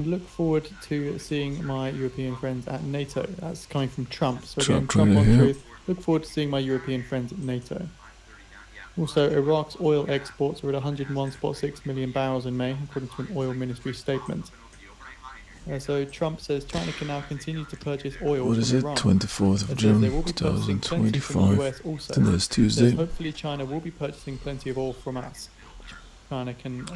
Look forward to seeing my European friends at NATO. That's coming from Trump. So again, Trap Trump trader on here. truth. Look forward to seeing my European friends at NATO. Also, Iraq's oil exports were at 101.6 million barrels in May, according to an oil ministry statement. So Trump says China can now continue to purchase oil What is from it? Iran. 24th of It says they June will be purchasing plenty from the 2025. US also. Today's It says Tuesday. hopefully China will be purchasing plenty of oil from us. China can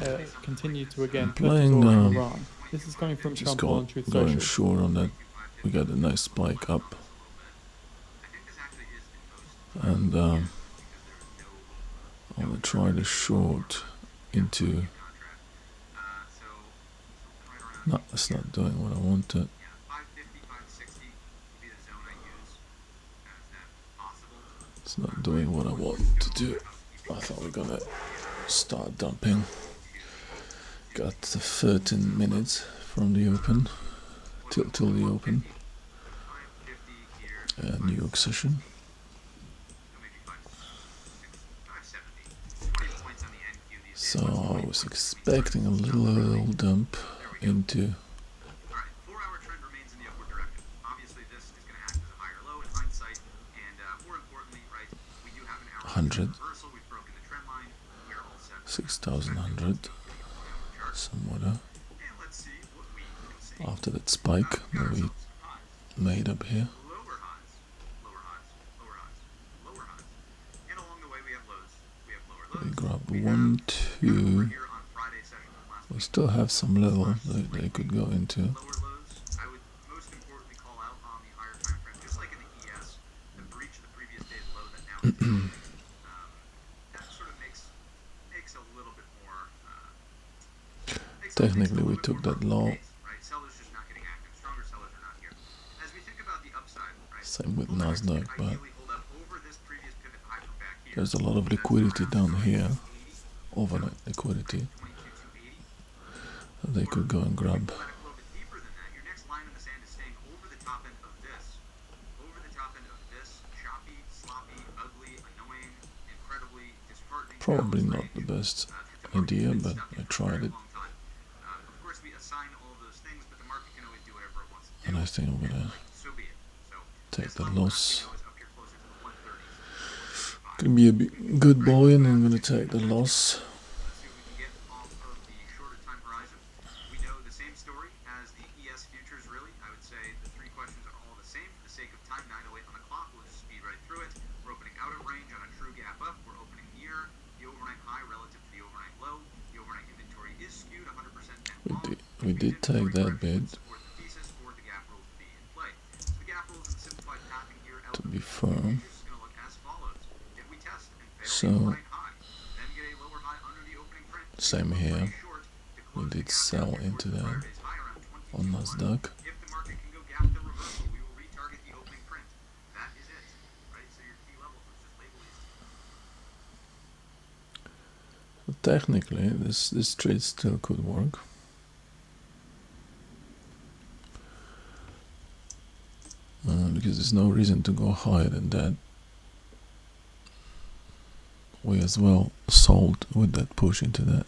continue to I'm again purchase playing, oil from Iran. This is coming from just Trump on Truth going Social. short on that. We got a nice spike up. And I'm gonna try to short into. No, it's not doing what I wanted. It's not doing what I want to do. I thought we are gonna start dumping. Got 13 minutes from the open till the open. New York session. So I was expecting a little dump into 100, 6,100, somewhat after that spike that we made up here. We grab 1, 2. We still have some level that they could go into. Technically we took that low. Same with Nasdaq, but there's a lot of liquidity down here, overnight liquidity, that they could go and grab. Probably not the best idea, but I tried it. And I think I'm gonna take the loss. Gonna be a good boy, and I'm gonna take the loss. We did take that bid, to be firm. So same here, we did sell into that on Nasdaq. So technically this trade still could work. Because there's no reason to go higher than that. We as well sold with that push into that.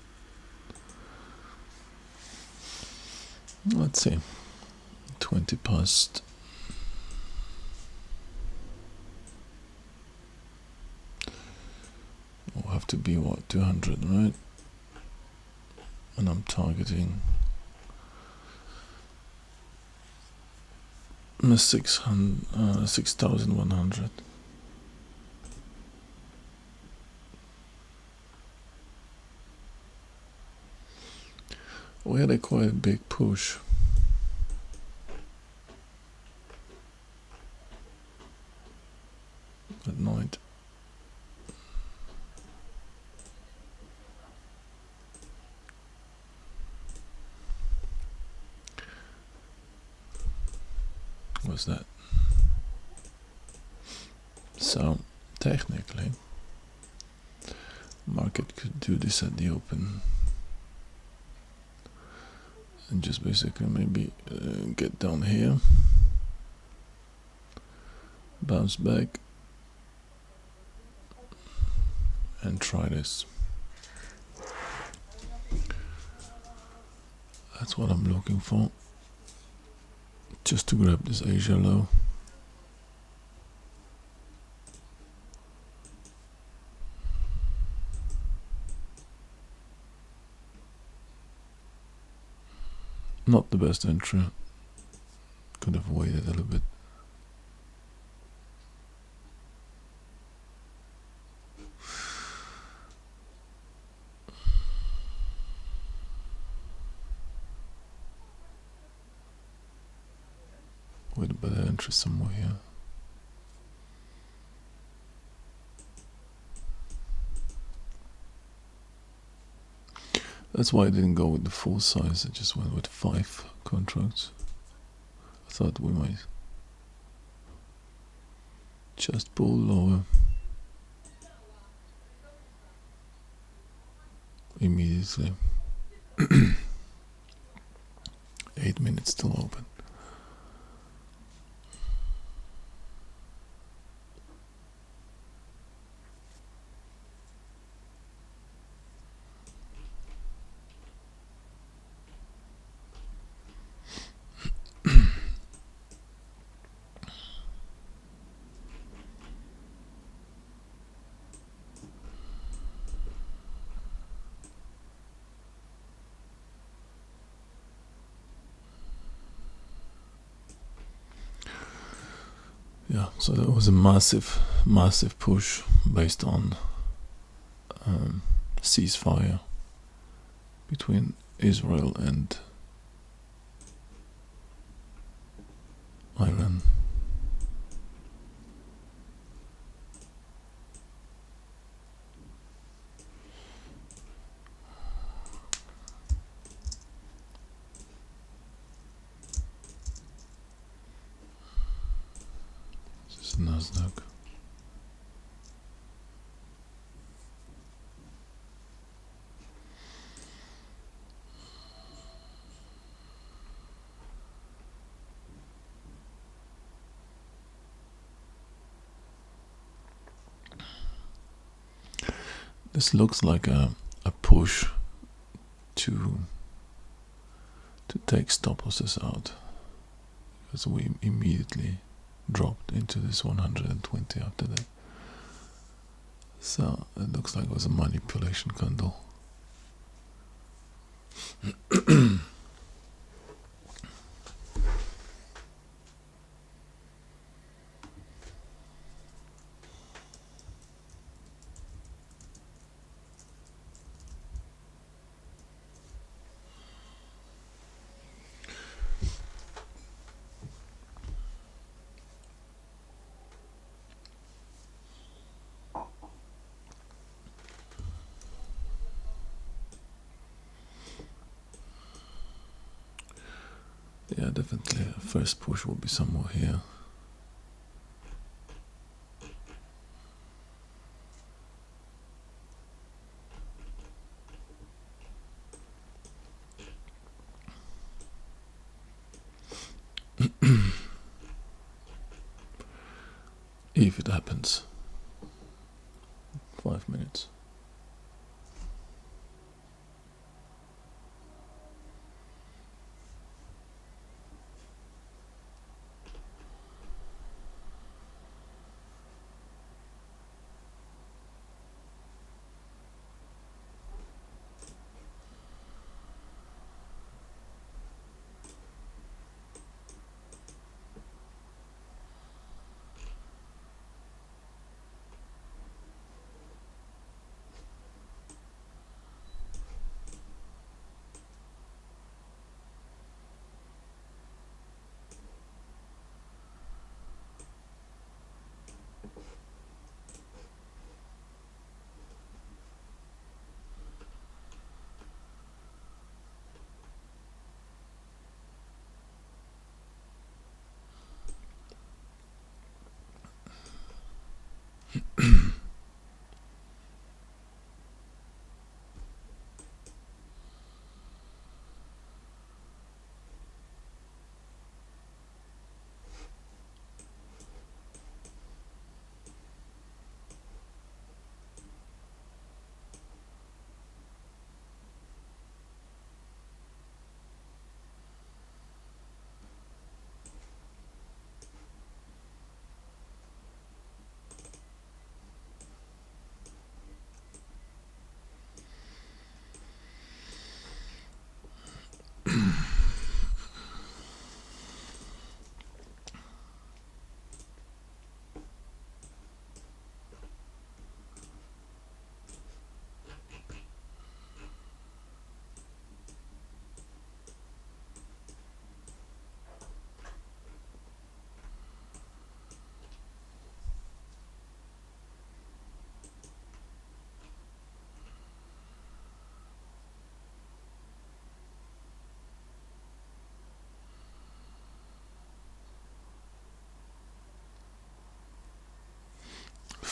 Let's see, 20 past. Will have to be what, 200, right? And I'm targeting 6,100. We had a quite big push. At night. Was that? So technically market could do this at the open and just basically maybe get down here, bounce back and try this. That's what I'm looking for. Just to grab this Asia low. Not the best entry. Could have waited a little bit. With a better entry somewhere here. That's why I didn't go with the full size, I just went with 5 contracts. I thought we might just pull lower immediately. 8 minutes still open. Yeah, so that was a massive push based on ceasefire between Israel and Iran. This is Nasdaq. This looks like a push to take stop losses out, because we immediately dropped into this 120 after that. So it looks like it was a manipulation candle. Yeah, definitely. First push will be somewhere here. If it happens. 5 minutes.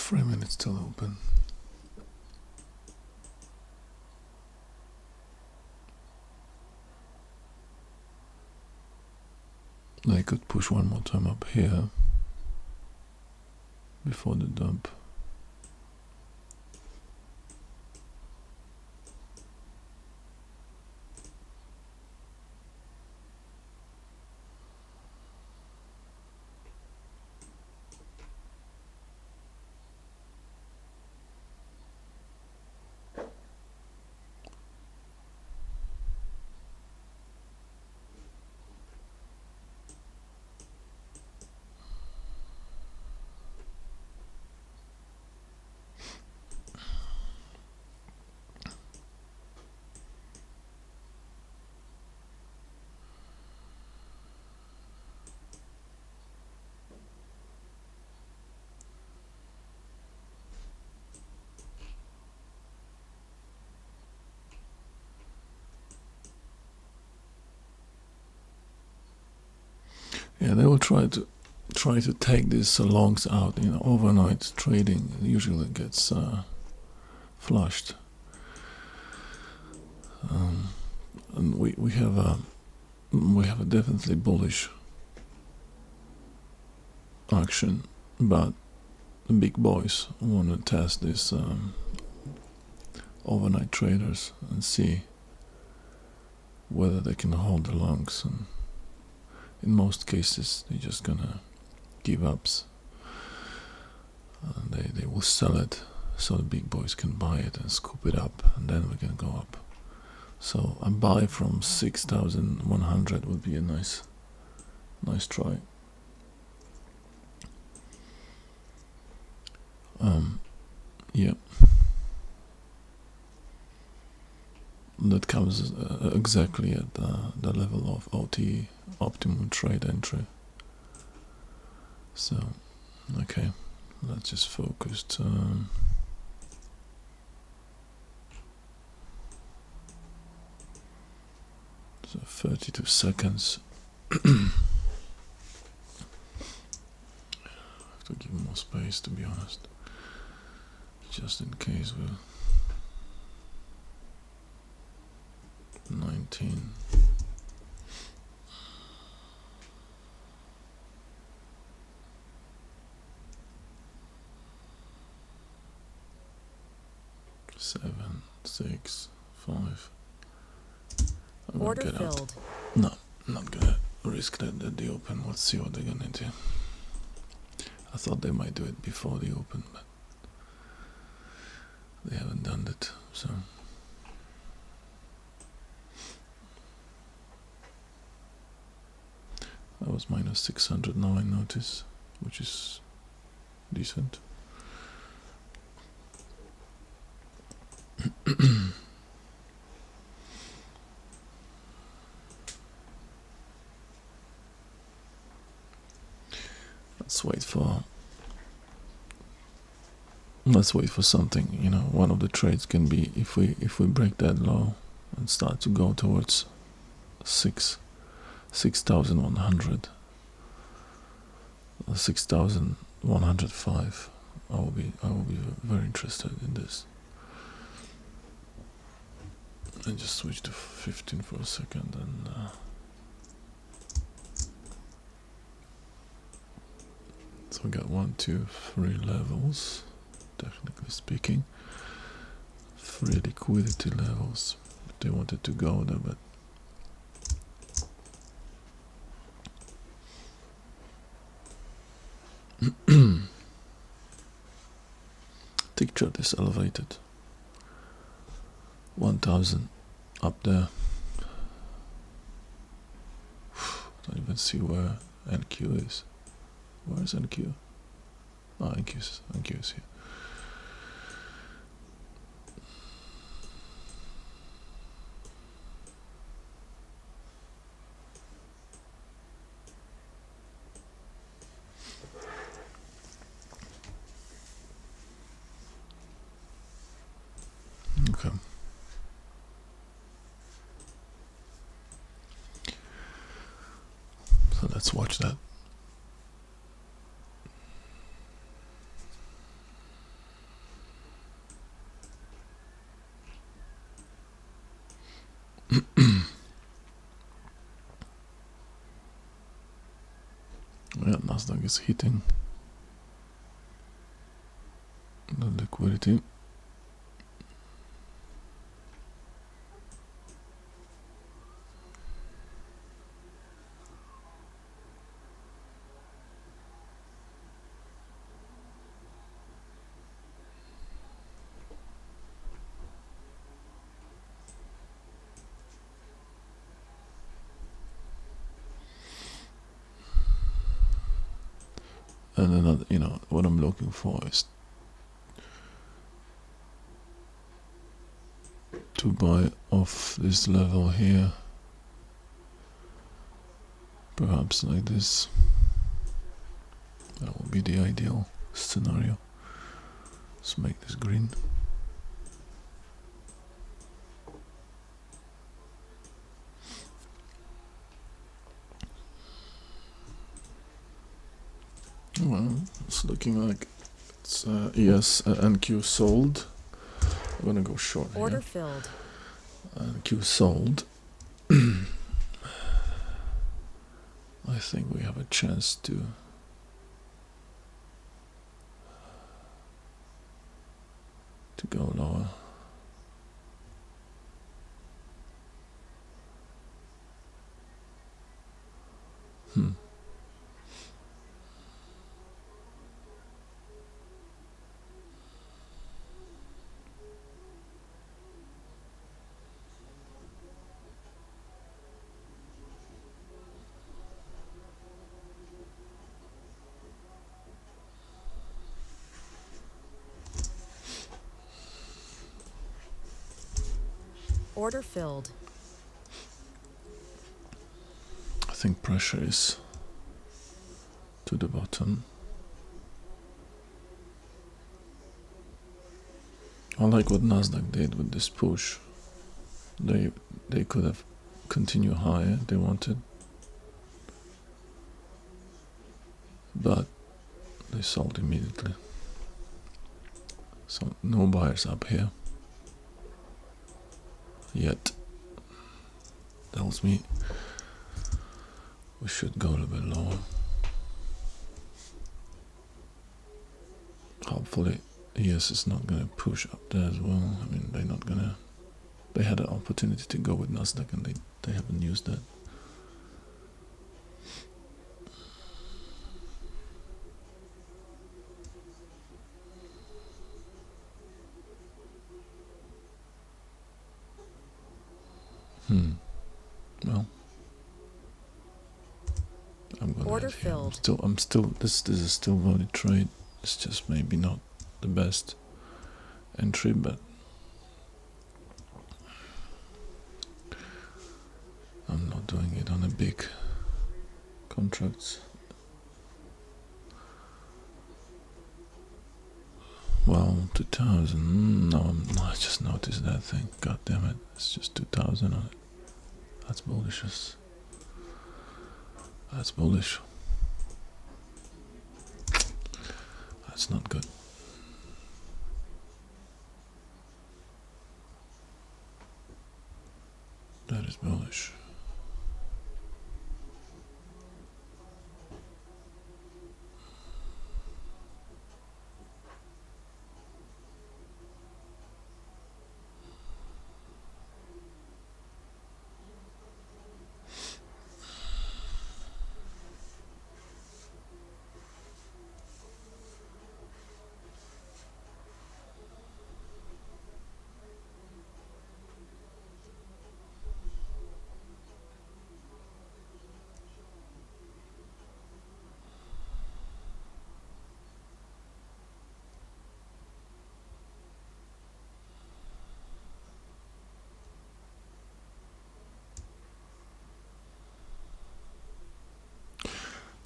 3 minutes till open. They could push one more time up here before the dump. Yeah, they will try to take these longs out. Overnight trading usually gets flushed, and we have a definitely bullish action, but the big boys want to test these overnight traders and see whether they can hold the longs, and in most cases they're just gonna give up. They will sell it so the big boys can buy it and scoop it up, and then we can go up. So a buy from 6,100 would be a nice try. Yeah, that comes exactly at the level of OT, optimum trade entry. So okay, let's just focus. So 32 seconds. I have to give more space, to be honest, just in case we'll 19. Seven, 6, 5. Order filled. No, not gonna risk that at the open. Let's see what they're gonna do. I thought they might do it before the open, but they haven't done it, so. That was minus 600 now, I notice, which is decent. Let's wait for something. One of the trades can be if we break that low and start to go towards 6,100 or 6,105. I will be very interested in this. And just switch to 15 for a second, and so we got 1, 2, 3 levels, technically speaking. 3 liquidity levels if they wanted to go there, but tick chart is elevated. 1,000 up there. Don't even see where NQ is. Where is NQ? Oh, NQ is here. Okay. So let's watch that. Yeah, Nasdaq is hitting the liquidity. And another, what I'm looking for is to buy off this level here, perhaps like this. That would be the ideal scenario. Let's make this green. Well, it's looking like it's ES NQ sold. I'm gonna go short here. Order filled. NQ sold. I think we have a chance to go lower. Order filled. I think pressure is to the bottom. I like what Nasdaq did with this push. They could have continued higher if they wanted, but they sold immediately. So no buyers up here yet. Tells me we should go a little bit lower. Hopefully ES is not gonna push up there as well. I mean, they're not gonna. They had an opportunity to go with Nasdaq and they haven't used that. Well, I'm gonna Order head here. filled. I'm still. This is still valid trade. It's just maybe not the best entry, but I'm not doing it on a big contracts. Well, 2000. No, I just noticed that thing. God damn it! It's just 2000 on it. That's bullish. That's bullish. That's not good. That is bullish.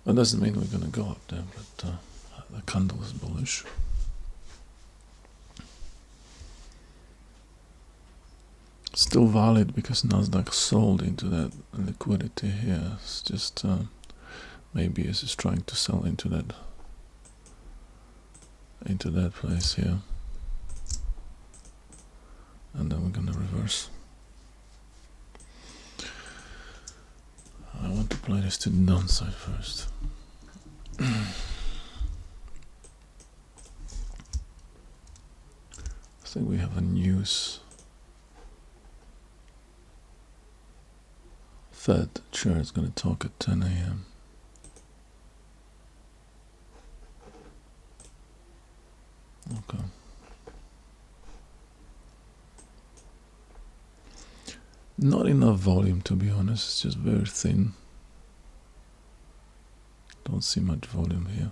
That doesn't mean we're going to go up there, but the candle is bullish. Still valid because Nasdaq sold into that liquidity here. It's just maybe it's just trying to sell into that place here, and then we're going to reverse. I want to play this to the downside first. I think we have a news. Fed chair is going to talk at 10 a.m. Okay. Not enough volume, to be honest. It's just very thin. Don't see much volume here.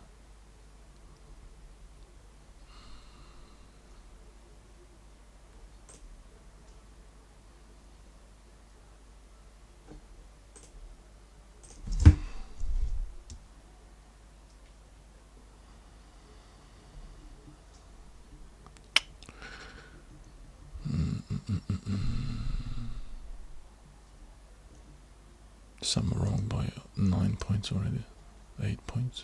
Some are wrong by 9 points already. 8 points.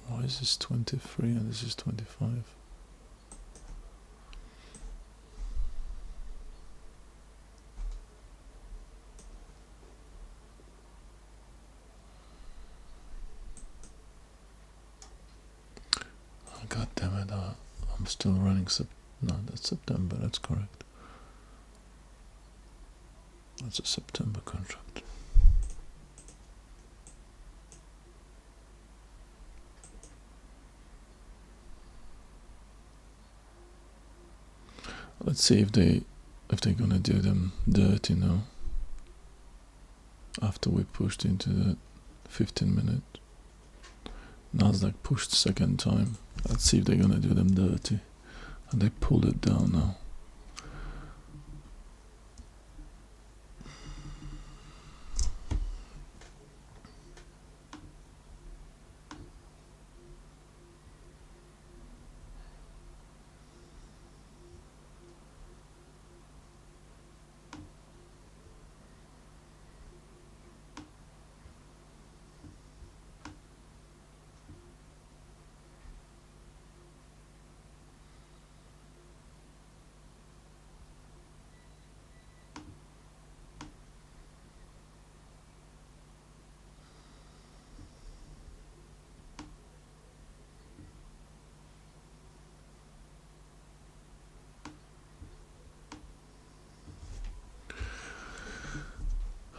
Why is this 23 and this is 25? God damn it, I'm still running no, that's September, that's correct. That's a September contract. Let's see if they're gonna do them dirty now. After we pushed into the 15-minute. Nasdaq pushed second time. Let's see if they're gonna do them dirty. And they pulled it down now.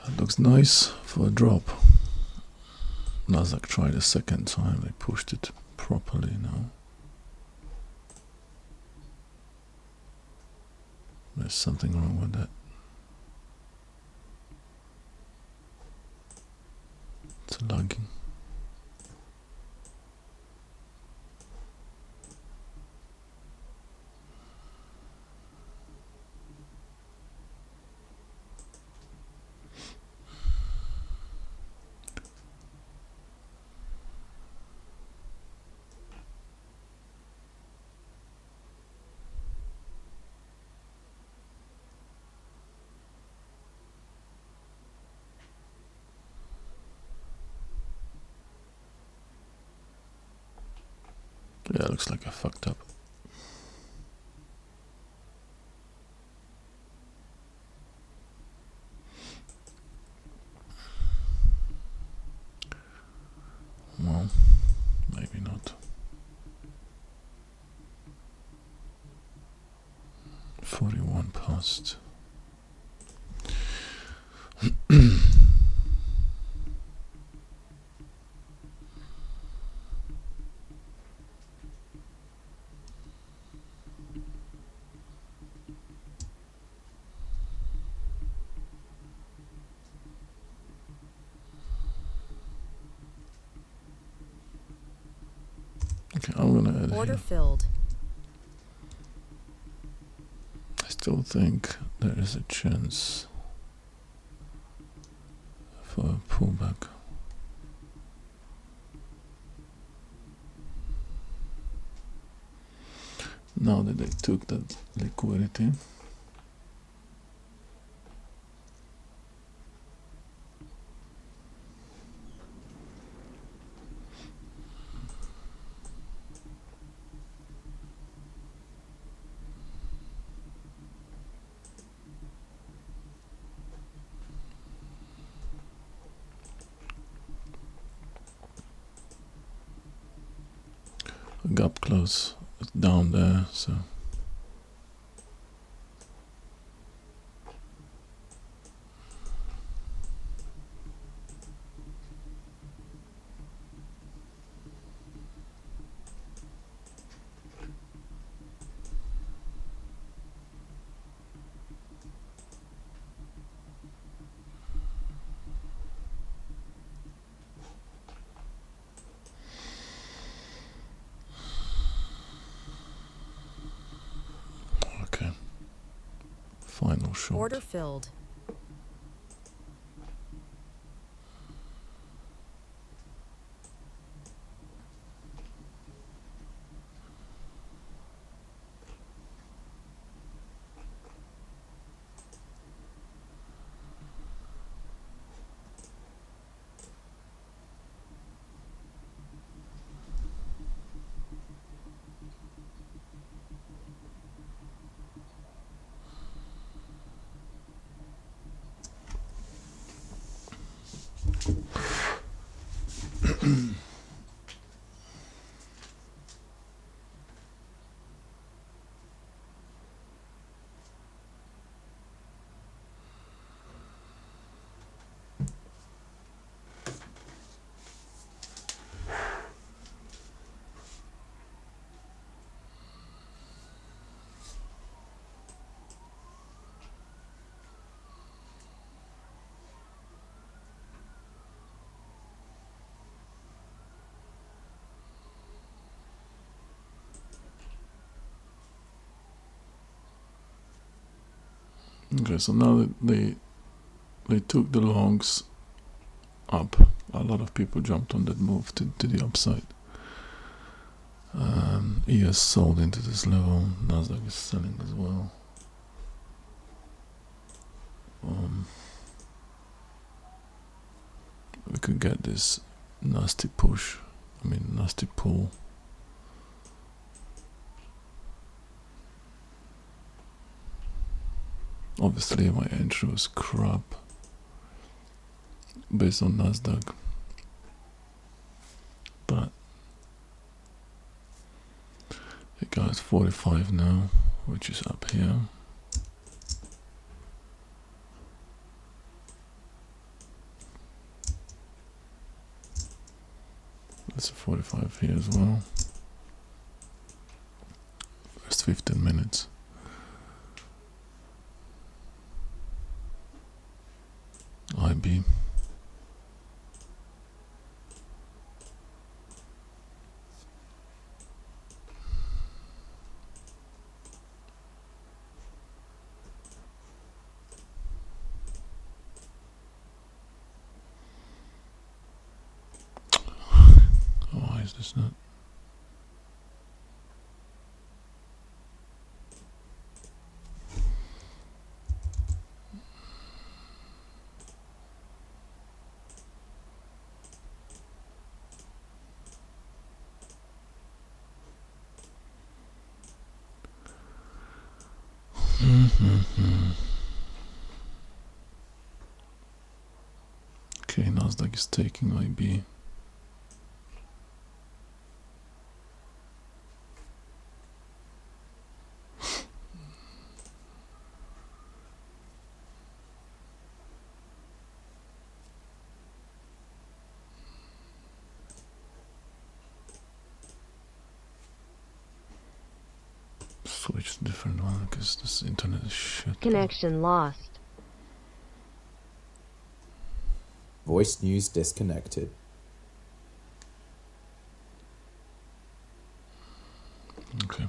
That looks nice for a drop. Nasdaq tried a second time, they pushed it properly now. There's something wrong with that. It's lagging. Yeah, looks like I fucked up. Well, maybe not. 41 past. Okay, I'm gonna add Order here. filled. I still think there is a chance for a pullback. Now that they took that liquidity, a gap close down there, so okay. Final shot. Order filled. Okay, so now that they took the longs up, a lot of people jumped on that move to the upside. ES sold into this level, Nasdaq is selling as well. We could get this nasty push, nasty pull. Obviously my entry was crap based on Nasdaq, but it got 45 now, which is up here. That's a 45 here as well. First 15 minutes. IB. Why is this not? Okay, Nasdaq is taking IB. Switch to different one because this internet is shit. Connection lost. Voice news disconnected. Okay.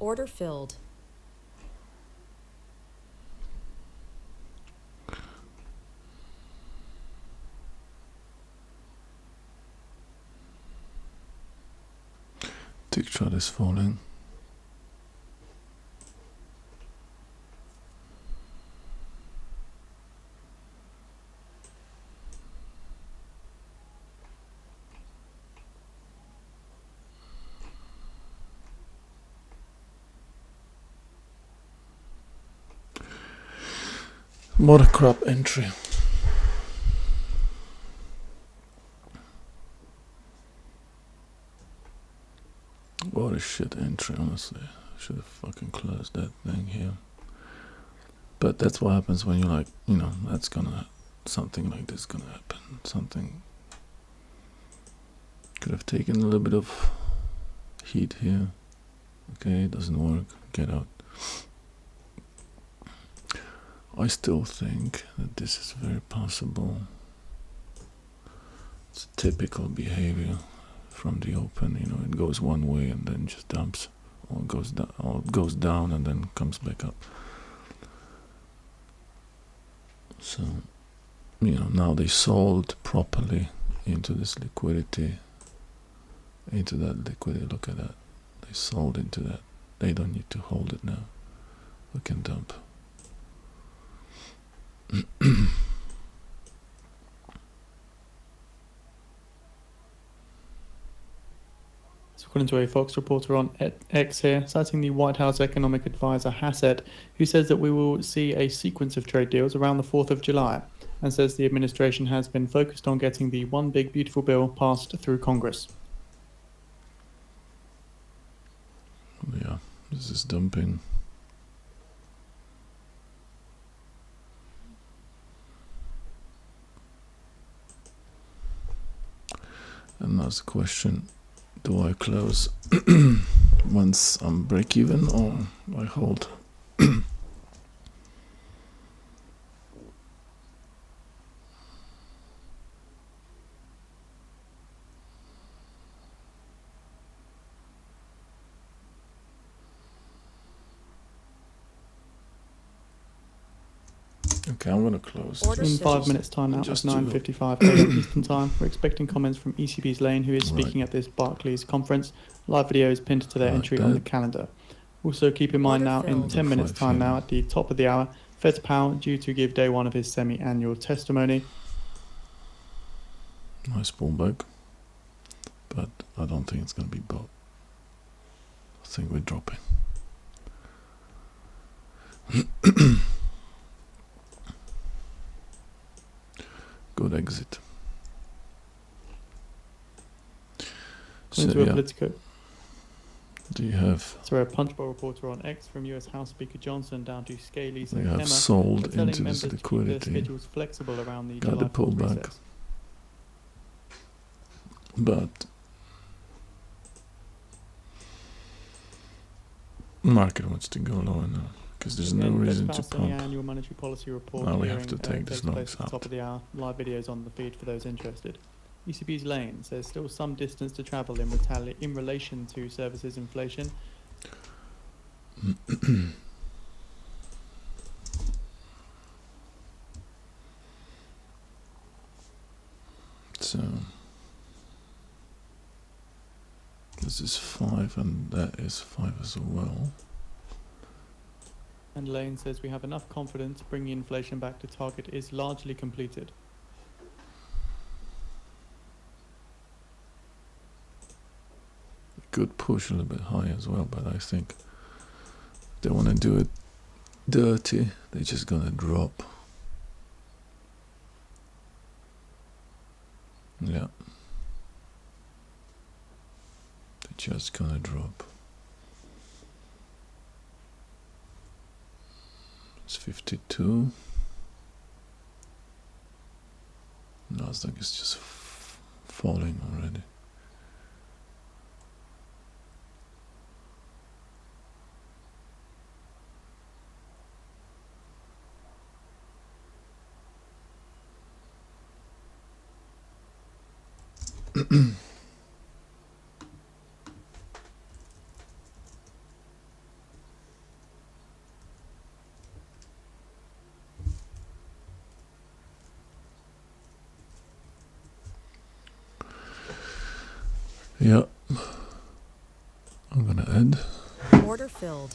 Order filled. Tick chart is falling. What a crap entry. What a shit entry, honestly. Should have fucking closed that thing here. But that's what happens when you like, you know, that's gonna, something like this gonna happen. Something could have taken a little bit of heat here. Okay, it doesn't work. Get out. I still think that this is very possible. It's typical behavior from the open. You know, it goes one way and then just dumps, or it goes down and then comes back up. So, you know, now they sold properly into this liquidity, into that liquidity. Look at that. They sold into that. They don't need to hold it now. We can dump. So according to a Fox reporter on X here, citing the White House economic advisor Hassett, who says that we will see a sequence of trade deals around the 4th of July, and says the administration has been focused on getting the One Big Beautiful Bill passed through Congress. Yeah, this is dumping. And that's the question, do I close once I'm break even or I hold? Okay, I'm gonna close. In 5 minutes time now, at 9:55 a.m. Eastern time, we're expecting comments from ECB's Lane, who is speaking at this Barclays conference. Live video is pinned to their entry on the calendar. Also keep in mind now, in 10 minutes time now, at the top of the hour, Fed's Powell due to give day one of his semi-annual testimony. Nice pullback, but I don't think it's gonna be bought. I think we're dropping. Good exit. So, Into a Politico. Do you have? So a Punchbowl reporter on X from US House Speaker Johnson down to Scalise They and have Emma sold telling into members this to keep liquidity. their schedules flexible around the Got July the pullback. recess. But market wants to go lower now because there's no reason to pump. Annual monetary policy report Now we have to take takes these place longs at the top out. of the hour. Live videos on the feed for those interested. ECB's Lane says still some distance to travel in relation to services inflation. So this is 5 and that is 5 as well. And Lane says we have enough confidence bringing inflation back to target is largely completed. Could push a little bit higher as well, but I think if they want to do it dirty, they're just gonna drop. Yeah, they're just gonna drop. It's 52. Nasdaq is just falling already. Yeah. I'm gonna add. Order filled.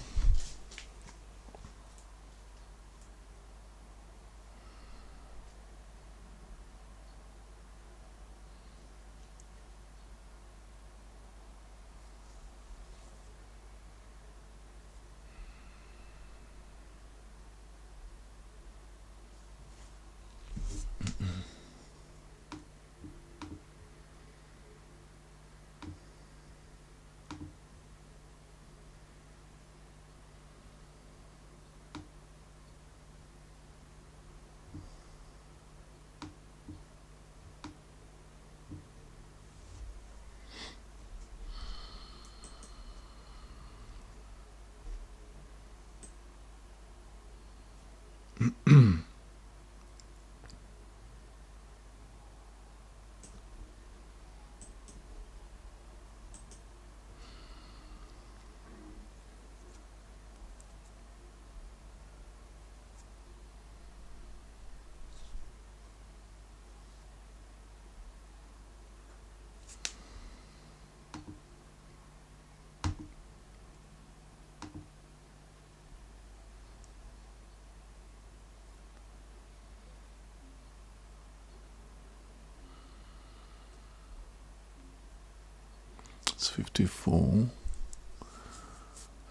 It's 54.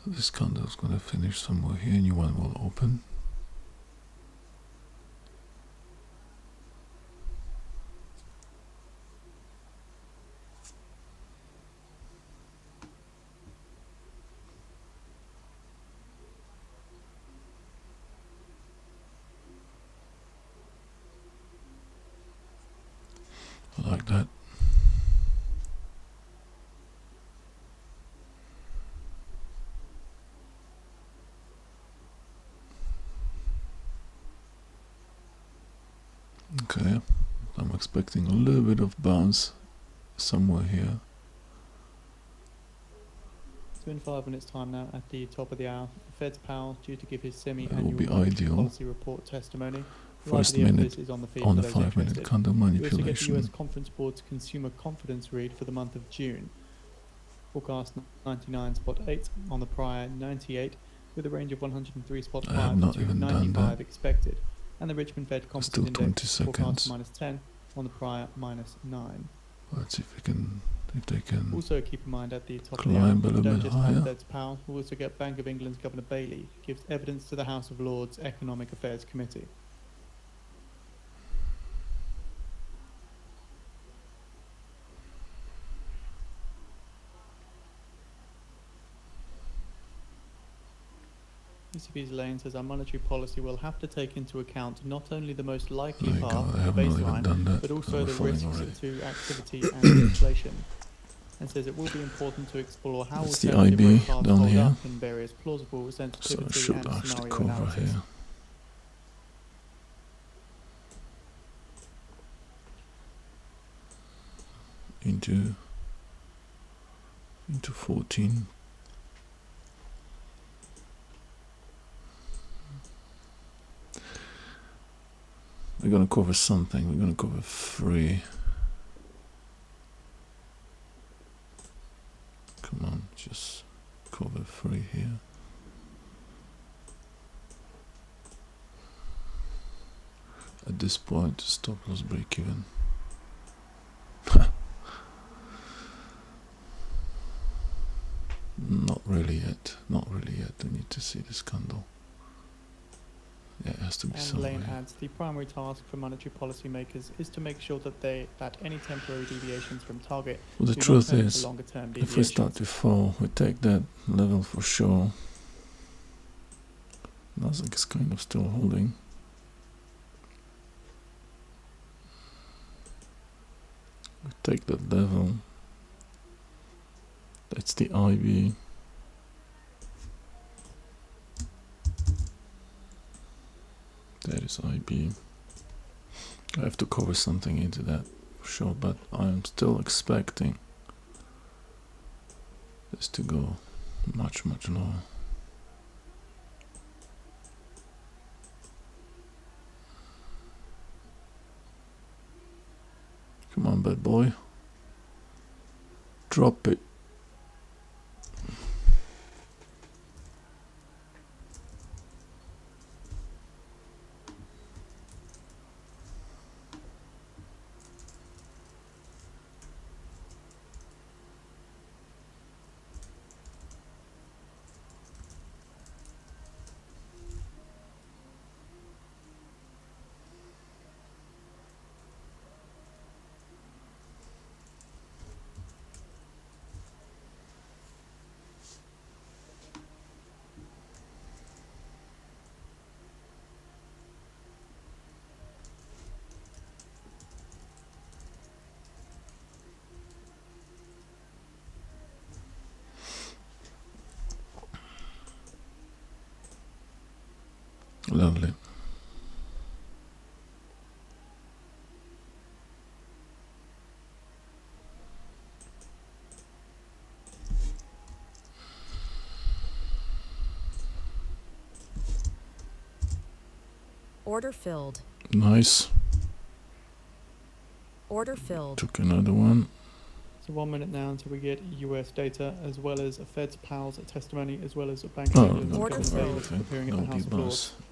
This candle's gonna finish somewhere here. New one will open. Like that. Okay, I'm expecting a little bit of bounce somewhere here. It's been 5 minutes time now at the top of the hour. The Fed's Powell due to give his That will semi-annual be monetary ideal. policy report testimony. First Live video of minute this is on the feed on for the those 5 minute interested. candle We also get the manipulation. US Conference Board's consumer confidence read for the month of June. Forecast 99.8 on the prior 98, with a range of 103.5 I have not to even done 95 that. expected. And the Richmond Fed Composite Still 20 Index forecast seconds. -10 on the prior -9. Let's see if they can Also keep in mind at the top of the hour, climb a we little don't bit just have higher. Fed's Powell, we also get Bank of England's Governor Bailey, gives evidence to the House of Lords Economic Affairs Committee. ECB's Lane says our monetary policy will have to take into account not only the most likely There you path, go. I the have not even baseline, done that. but I also was the falling risks already. to activity and inflation. And says it will be important to explore how That's the alternative IB rate paths down hold here. up in various plausible So I sensitivity should and actually scenario cover analysis. here. Into 14. We're gonna cover something. We're gonna cover 3. Come on, just cover 3 here. At this point, stop loss break even. Not really yet. Not really yet. I need to see this candle. Yeah, it has to be And somewhere. Lane adds, the primary task for monetary policymakers is to make sure that any temporary deviations from target Well, the do not truth turn into is, longer-term if we start deviations. to fall, we take that level for sure. Nasdaq is kind of still holding. We take that level. That's the IB. That is IB. I have to cover something into that for sure, but I'm still expecting this to go much lower. Come on, bad boy. drop it. Lovely. Order filled. Nice. Order filled. Took another one. So 1 minute now until we get US data, as well as a Fed's pals testimony, as well as a Bank Oh, of England's Order government filled. bailiff appearing at the That would House be of Lords. nice.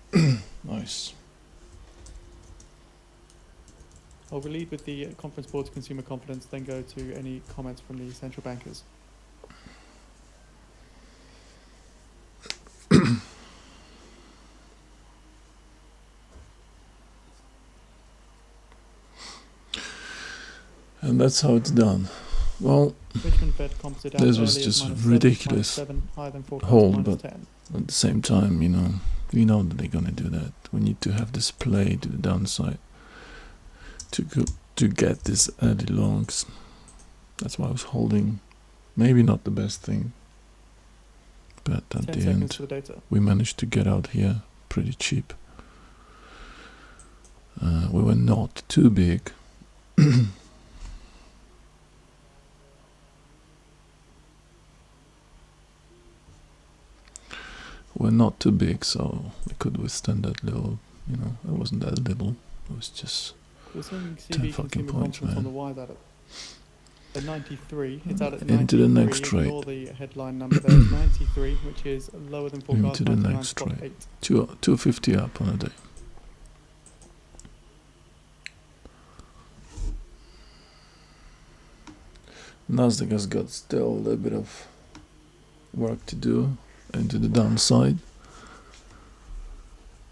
Nice. I'll lead with the conference board's consumer confidence, then go to any comments from the central bankers. And that's how it's done. Well, Richmond Fed composite out this was early just as -7, ridiculous -7, higher than forecast hold, but -10. at the same time, we know that they're gonna do that. We need to have this play to the downside to get this early longs. That's why I was holding. Maybe not the best thing, but at 10 the seconds end, for the data. we managed to get out here pretty cheap. We were not too big. We're not too big, so we could withstand that little, it wasn't that little, it was just We're seeing 10 CB fucking consumer points, confidence on the man. wise at 93. It's out at Into the 93. next trade. Ignore the headline number there. It's 93, which is lower than forecast. Into the next 99.8. trade. 250 up on a day. Nasdaq has got still a little bit of work to do into the downside,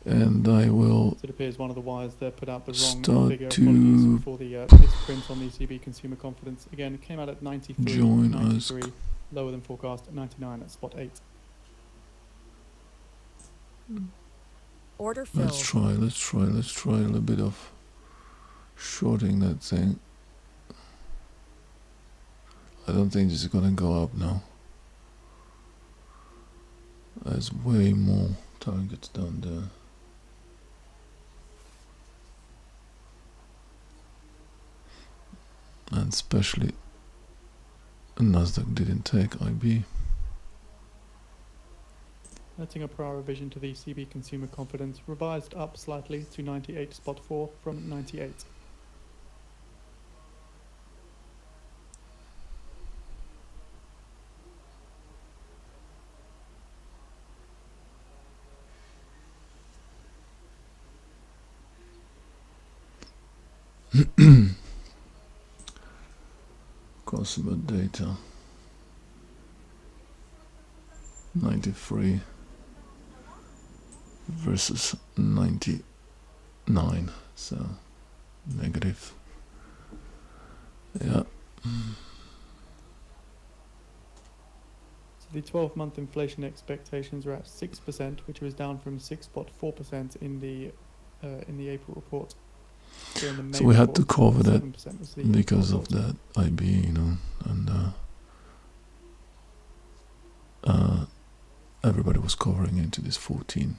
and I will It appears one of the wires there put out the wrong start figure. to Apologies for the misprint on the ECB consumer confidence. Again, it came out at 93, join 93, lower than forecast, 99 at spot 8. Order filled. let's try a little bit of shorting that thing. I don't think this is gonna go up now. There's way more targets down there. And especially Nasdaq didn't take IB. Letting a prior revision to the ECB consumer confidence, revised up slightly to 98.4 from 98. Consumer data 93 versus 99, so negative. Yeah. So the 12-month inflation expectations are at 6%, which was down from 6.4% in the April report. So, in the May So we had to report, cover that 7% was the because of report. that IB, and everybody was covering into this 14.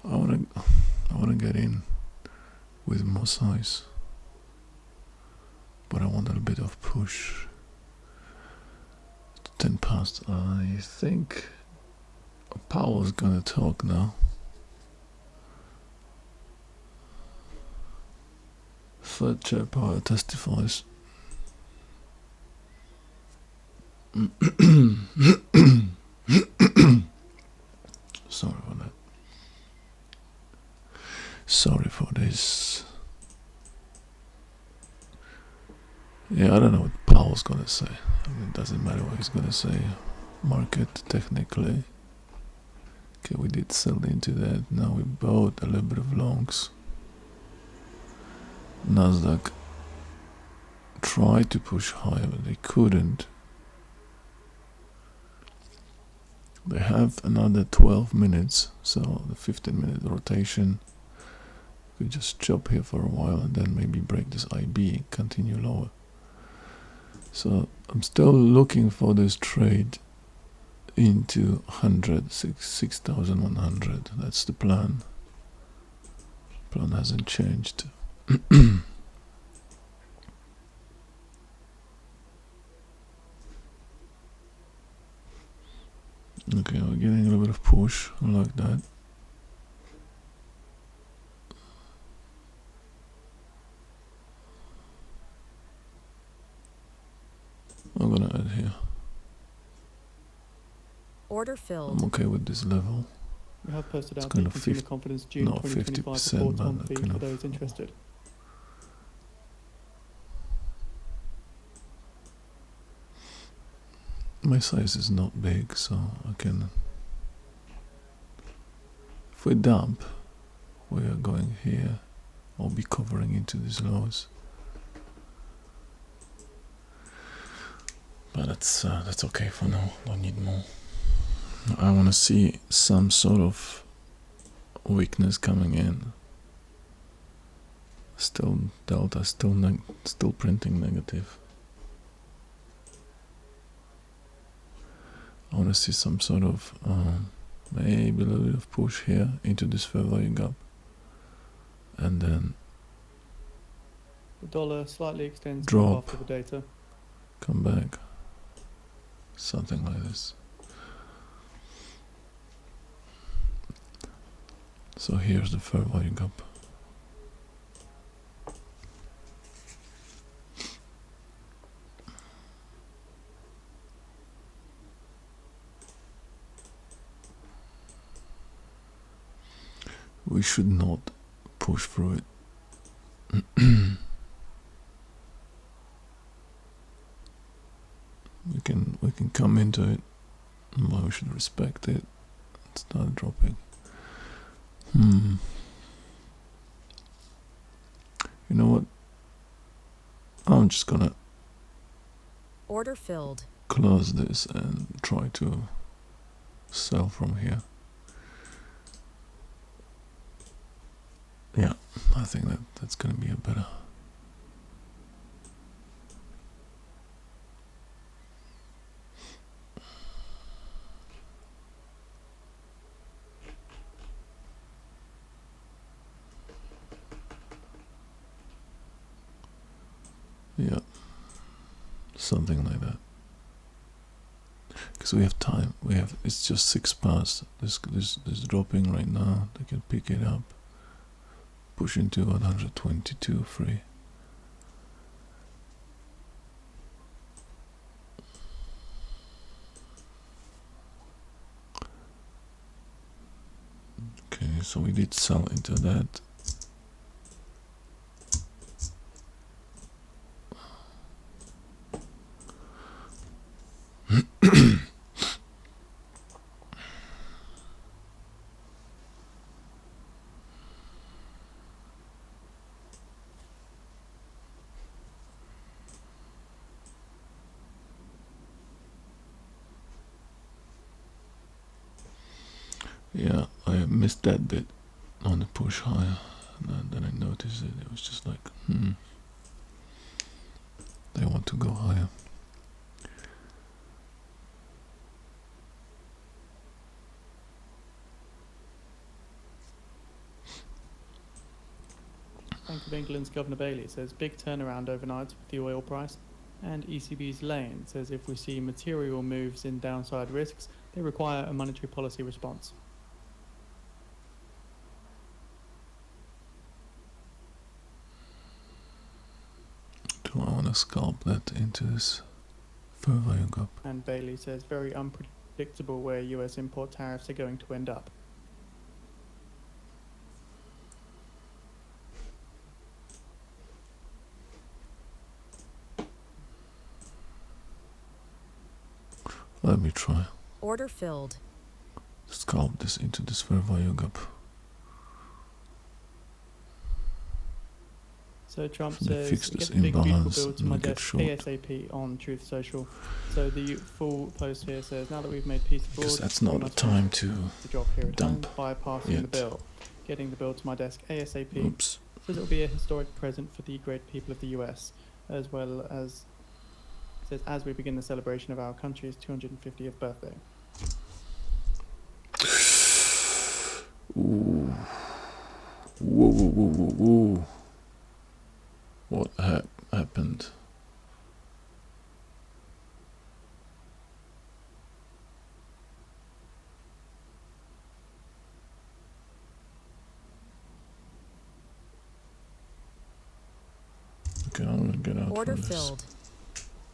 I wanna get in with more size, but I want a little bit of push. 10 past. I think Powell's gonna talk now. Fed chair power testifies. Sorry for that. Sorry for this. Yeah, I don't know what Powell's gonna say. I mean, it doesn't matter what he's gonna say. Market technically. Okay, we did sell into that. Now we bought a little bit of longs. Nasdaq tried to push higher, but they couldn't. They have another 12 minutes, so the 15-minute rotation. We just chop here for a while and then maybe break this IB and continue lower. So I'm still looking for this trade into 6,100. That's the plan. Plan hasn't changed. Okay, we're getting a little bit of push. I like that. I'm gonna add here. Order filled. I'm okay with this level. We have posted It's out kind the of Consumer 50 Confidence June no, 2025 50%, report on but feed kind for of- those interested. My size is not big, so I can. If we dump, we are going here. I'll be covering into these lows. But that's okay for now. Don't need more. I want to see some sort of weakness coming in. Still delta, still printing negative. I want to see some sort of maybe a little bit of push here into this fair value gap, and then The dollar slightly extends Drop. after the data. come back. Something like this. So here's the fair value gap. We should not push through it. we can come into it, but we should respect it. Start dropping. You know what? I'm just gonna Order filled. close this and try to sell from here. Yeah, I think that's gonna be a better. Yeah, something like that. Because we have time. It's just 6 past. This dropping right now. They can pick it up. Push into 122 free. Okay, so we did sell into that. Yeah, I missed that bit on the push higher, and then I noticed it. It was just like, they want to go higher. Bank of England's Governor Bailey says big turnaround overnight with the oil price. And ECB's Lane says if we see material moves in downside risks, they require a monetary policy response. scalp that into this further you go. And Bailey says very unpredictable where US import tariffs are going to end up. Let me try. Order filled. Scalp this into this further you go. So Trump Should they says, fix this get the big beautiful imbalance bill to and my make it desk short? ASAP on Truth Social. So the full post here says, now that we've made peace abroad, Because that's we not the must time finish to the job here at home dump by passing the yet. bill. Getting the bill to my desk ASAP. Oops. Says it will be a historic present for the great people of the US, as well as, says, as we begin the celebration of our country's 250th birthday. Ooh. Whoa, whoa, whoa, whoa, whoa. What happened? Okay, I'm gonna get out Order from this. filled.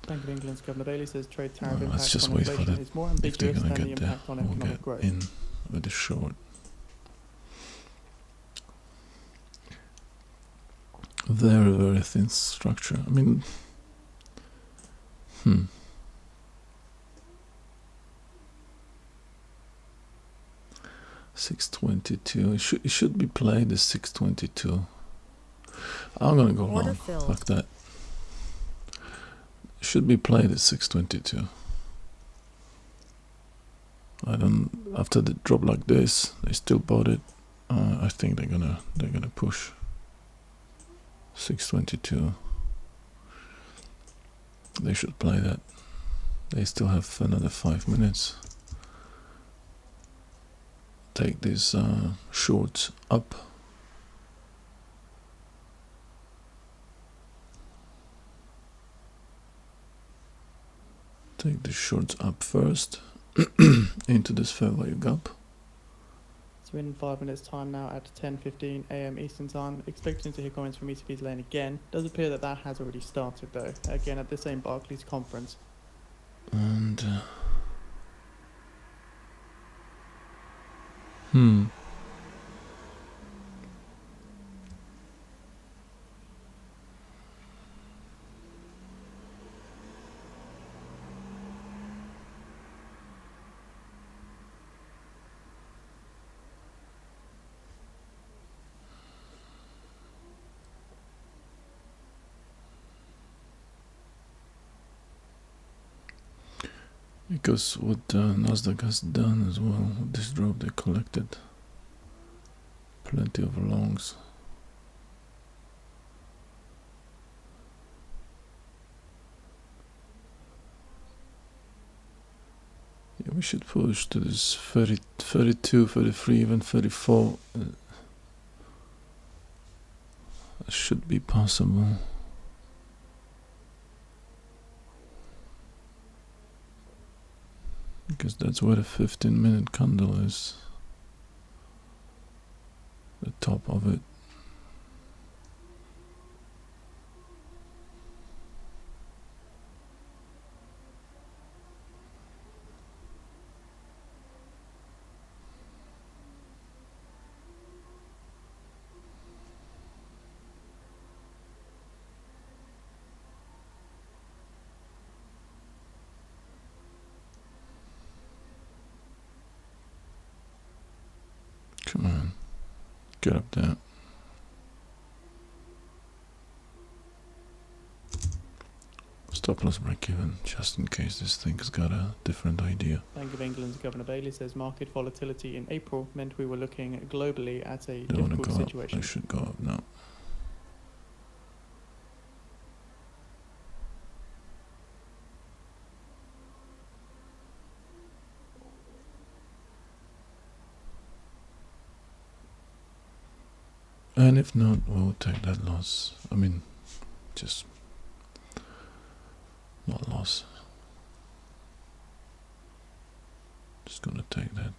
Bank of England's Governor Bailey says trade tariff Well, let's impact just on wait for inflation that. is more If they're ambiguous gonna than the get there, impact on we'll economic get growth. in with the short. Very, very thin structure. I mean, 622. It should be played as 622. I'm gonna go Order long. filled. Fuck that. It should be played at 622. I don't. After the drop like this, they still bought it. I think they're gonna push 622. They should play that. They still have another 5 minutes. Take these shorts up. Take the shorts up first into this fair value gap. So in 5 minutes time now at 10:15 a.m. Eastern time, expecting to hear comments from ECB's lane again. Does appear that has already started though, again at the same Barclays conference. And because what Nasdaq has done as well with this drop, they collected plenty of longs. Yeah, we should push to this 30, 32, 33, even 34. Should be possible. Because that's where the 15-minute candle is. The top of it. Come on, get up there. Stop loss break even, just in case this thing has got a different idea. Bank of England's Governor Bailey says market volatility in April meant we were looking globally at a They want to difficult go up, situation. they should go up now. And if not, we'll take that loss. I mean, just not loss. Just gonna take that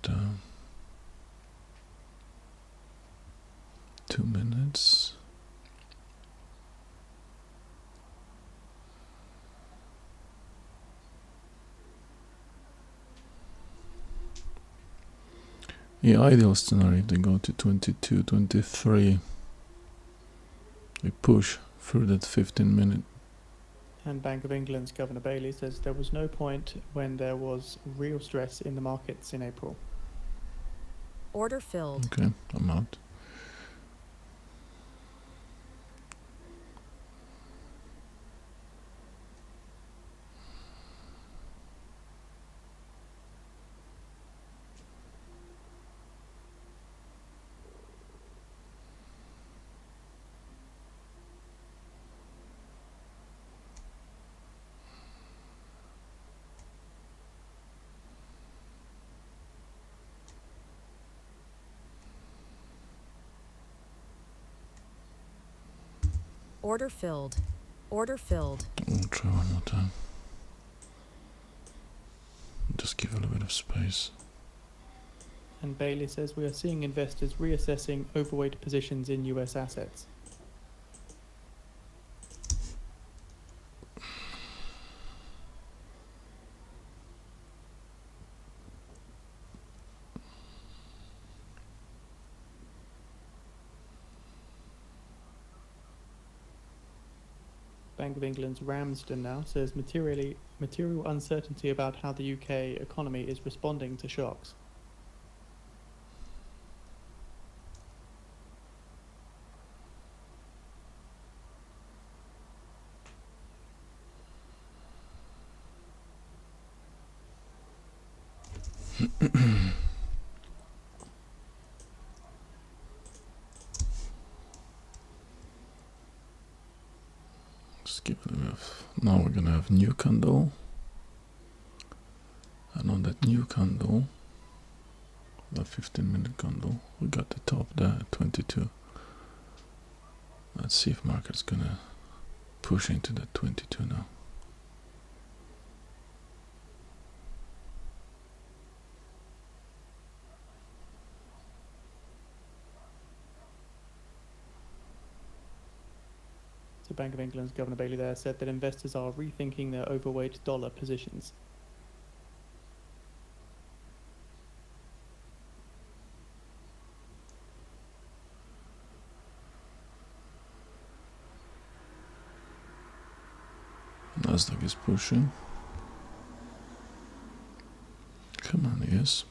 2 minutes. Yeah, ideal scenario if they go to 22, 23, they push through that 15-minute. And Bank of England's Governor Bailey says there was no point when there was real stress in the markets in April. Order filled. Okay, I'm out. Order filled. Order filled. I'll try one more time. Just give it a little bit of space. And Bailey says we are seeing investors reassessing overweight positions in US assets. Bank of England's Ramsden now says material uncertainty about how the UK economy is responding to shocks. Just give it a bit of. Now we're gonna have new candle. And on that new candle, that 15-minute candle, we got the top there at 22. Let's see if market's gonna push into that 22 now. So Bank of England's Governor Bailey there said that investors are rethinking their overweight dollar positions. Nasdaq is pushing. Come on, yes.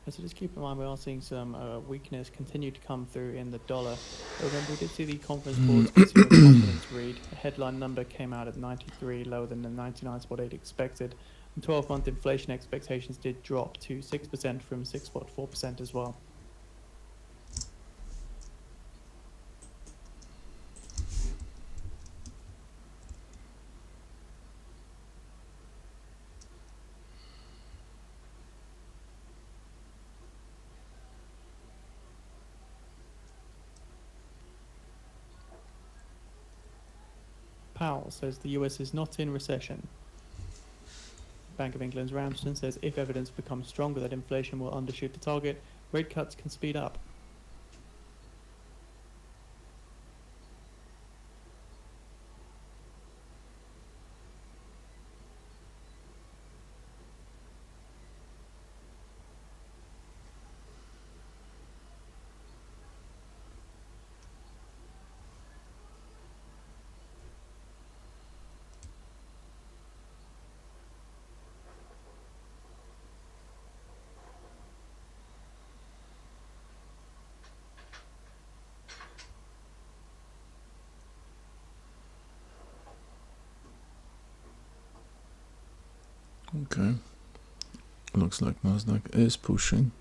So just keep in mind we are seeing some weakness continue to come through in the dollar. Remember, we did see the conference board's consumer confidence read. The headline number came out at 93, lower than the 99.8 expected. And 12-month inflation expectations did drop to 6% from 6.4% as well. Powell says the US is not in recession. Bank of England's Ramsden says if evidence becomes stronger that inflation will undershoot the target, rate cuts can speed up. Okay. Looks like Nasdaq is pushing.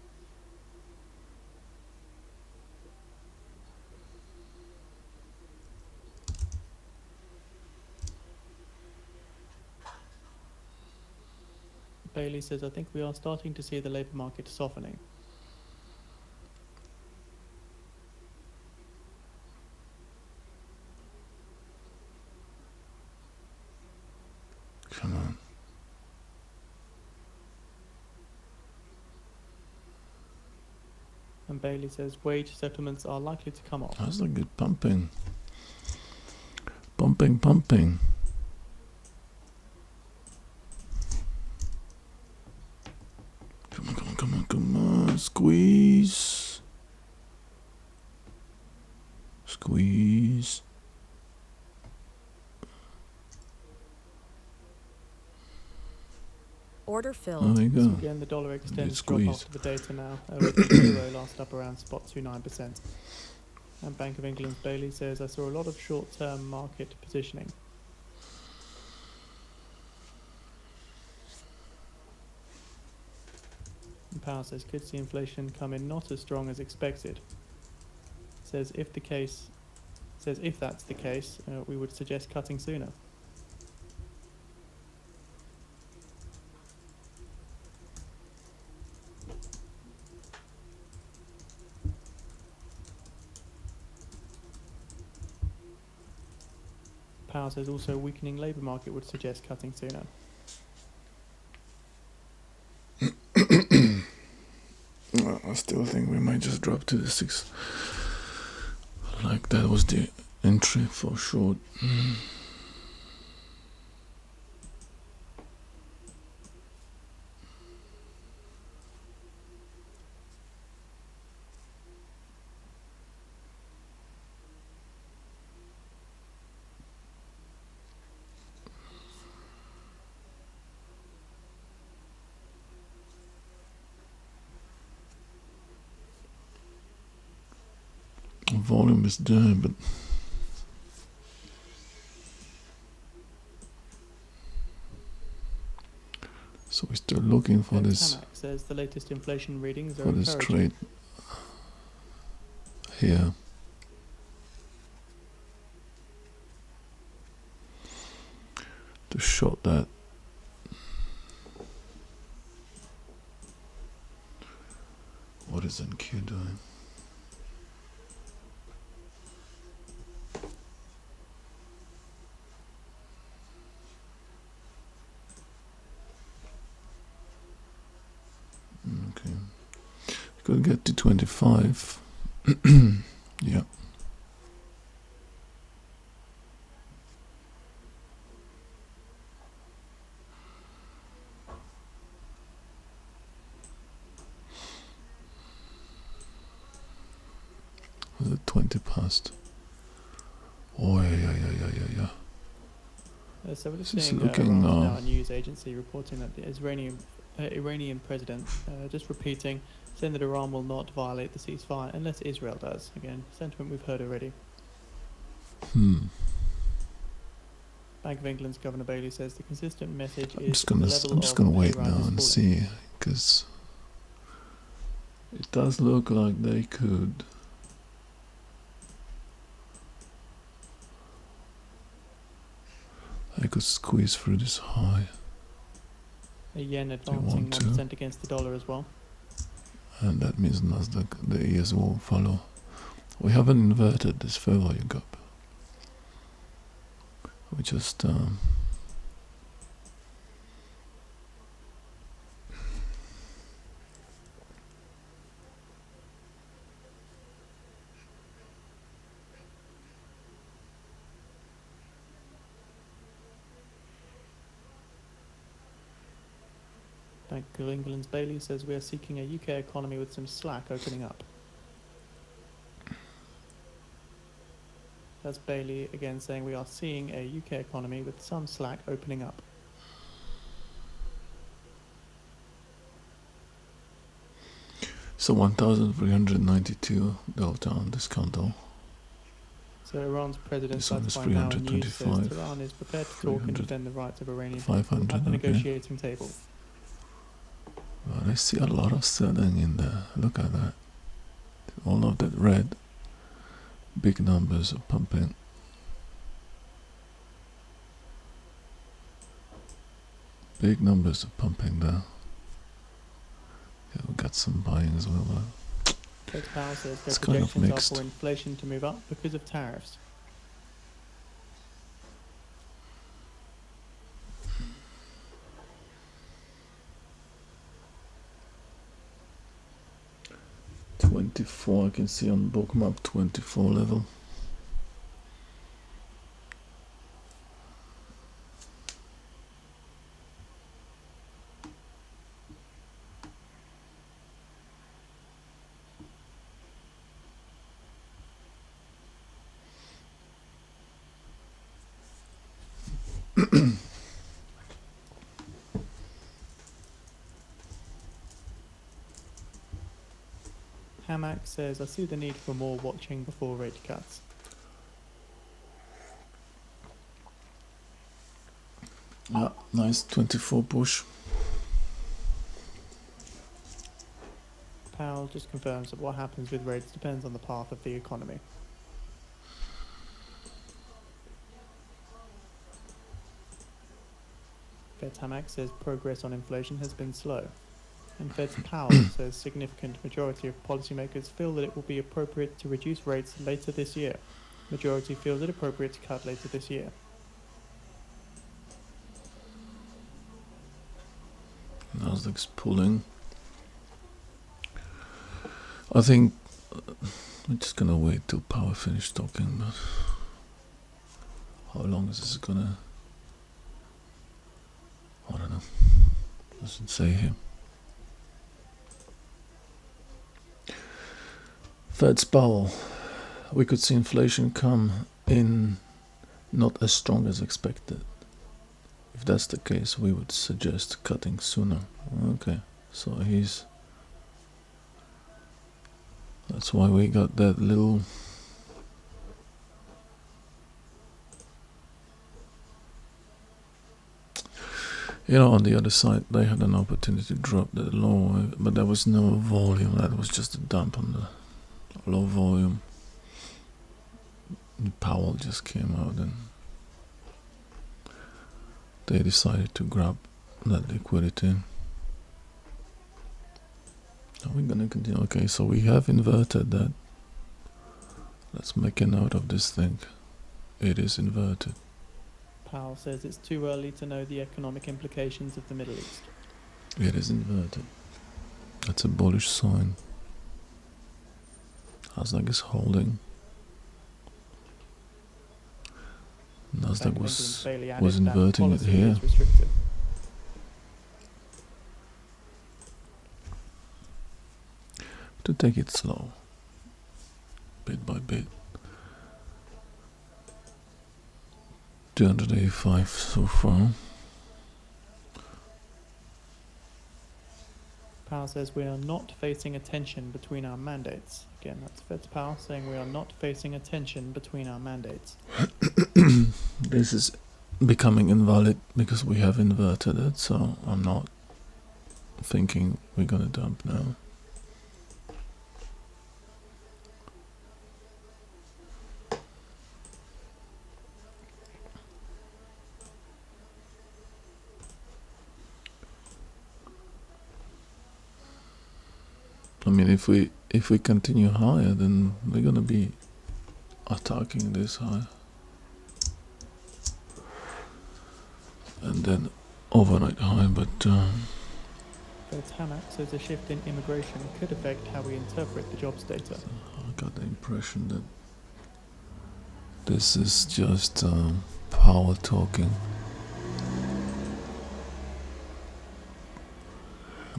Bailey says, I think we are starting to see the labour market softening. Come on. And Bailey says wage settlements are likely to come off. How's that good pumping? Pumping. Come on. Squeeze. Order Oh, filled. there you So go. again, the dollar extends drop squeeze. after the data now, with the euro last up around spot 29%. And Bank of England's Bailey says, I saw a lot of short-term market positioning. And Powell says, could see inflation come in not as strong as expected. Says if that's the case, we would suggest cutting sooner. Powell says also a weakening labour market would suggest cutting sooner. I still think we might just drop to the 6. Like that was the entry for short. Volume is there, but so we're still looking for this Tamak says the latest inflation readings are for this encouraging. trade here. To short that. What is NQ doing? Okay. Could get to 25. Yeah. Was it 20 past? Oh, yeah. So we're just This is seeing looking, Iran's now a news agency reporting that the Iranian president just repeating, saying that Iran will not violate the ceasefire unless Israel does. Again, sentiment we've heard already. Bank of England's Governor Bailey says the consistent message I'm is just gonna wait Iran now is and falling. see, because it does look like they could. I could squeeze through this high, A yen want advancing to? 1% against the dollar as well. and that means Nasdaq, the ES will follow. We haven't inverted this fair value gap. We just Bank of England's Bailey says we are seeking a UK economy with some slack opening up. That's Bailey again saying we are seeing a UK economy with some slack opening up. so 1,392 delta on this candle. So Iran's president, This one is by Now News, says 325. Tehran is prepared to talk and 300. defend the rights of Iranian people 500, at the okay. negotiating table. Well, I see a lot of selling in there. Look at that. All of that red. Big numbers are pumping. Big numbers are pumping there. Yeah, we got some buying as well. Fed Powell says their It's kind of projections are mixed. for inflation to move up because of tariffs. 24, I can see on bookmap 24 level. Hamak says, I see the need for more watching before rate cuts. Yeah, nice 24 push. Powell just confirms that what happens with rates depends on the path of the economy. Fed's Hamak says progress on inflation has been slow. And Fed's Powell says significant majority of policymakers feel that it will be appropriate to reduce rates later this year. Majority feels it appropriate to cut later this year. Nasdaq's pulling. I think we're just gonna wait till Power finish talking, but how long is this gonna... I don't know. Doesn't say here. Fed's Powell. We could see inflation come in not as strong as expected. If that's the case, we would suggest cutting sooner. Okay, so he's... That's why we got that little... You know, on the other side, they had an opportunity to drop that low, but there was no volume. That was just a dump on the low volume. Powell just came out and they decided to grab that liquidity. Are we gonna continue? Okay, so we have inverted that. Let's make a note of this thing. It is inverted. Powell says it's too early to know the economic implications of the Middle East. It is inverted. That's a bullish sign. Nasdaq is holding. Nasdaq was inverting it here. To take it slow, bit by bit. 285 so far. Powell says we are not facing a tension between our mandates. Again, that's Fed's Powell saying we are not facing a tension between our mandates. This is becoming invalid because we have inverted it, so I'm not thinking we're gonna dump now. I mean, if we continue higher, then we're gonna be attacking this high, and then overnight high. But Fed's Hamak says a shift in immigration could affect how we interpret the jobs data. I got the impression that this is just power talking.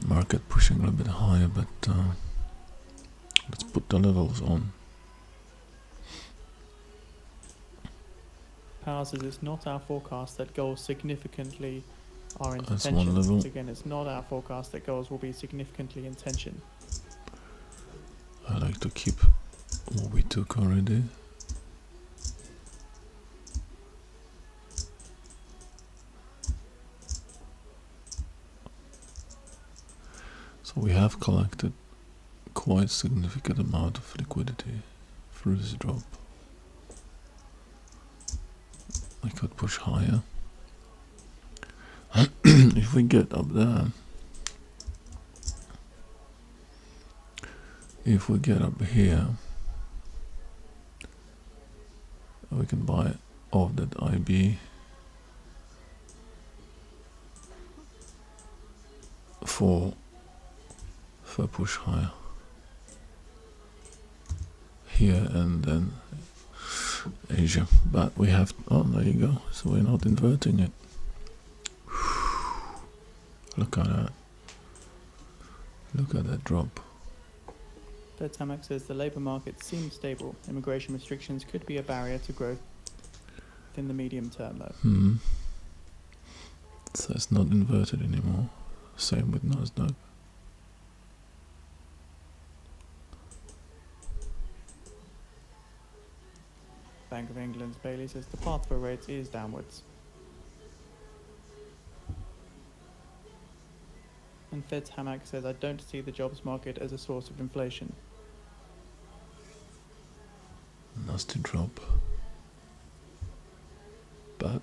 Market pushing a little bit higher, but let's put the levels on. Powell says it's not our forecast that goals significantly are in That's tension. one level. Again, it's not our forecast that goals will be significantly in tension. I like to keep what we took already. So we have collected quite significant amount of liquidity through this drop. I could push higher. If we get up there, if we get up here, we can buy off that IB for push higher. here and then Asia. But we have, oh, there you go. So we're not inverting it. Look at that. Look at that drop. Fed Tamak says the labour market seems stable. Immigration restrictions could be a barrier to growth in the medium term, though. So it's not inverted anymore. Same with Nasdaq. Bank of England's Bailey says the path for rates is downwards. And Fed's Hamak says, I don't see the jobs market as a source of inflation. Nasty drop. But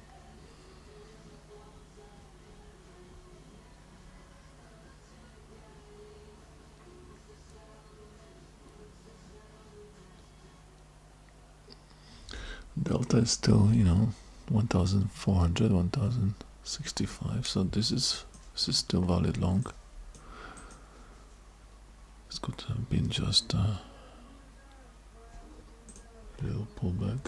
Delta is still, 1,400, 1,065. So this is still valid long. This could have been just a little pullback.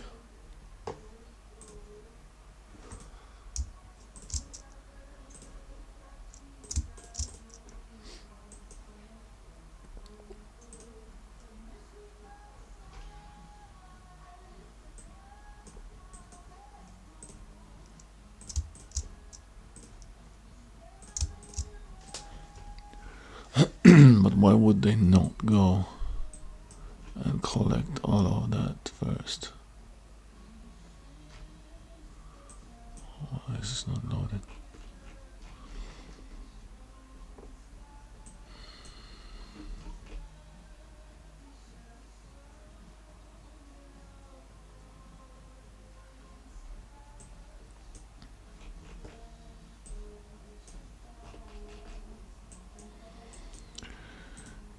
But why would they not go and collect all of that first? Why is this not loaded?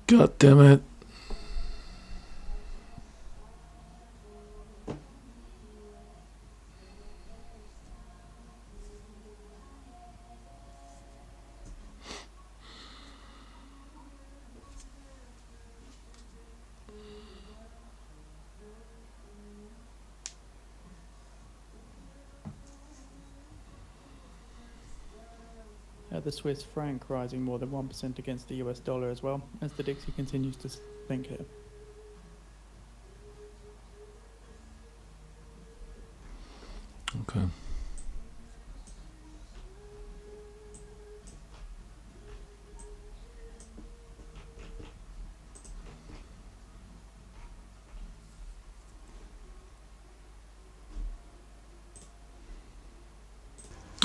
God damn it. The Swiss franc rising more than 1% against the US dollar as well, as the Dixie continues to sink here. Okay.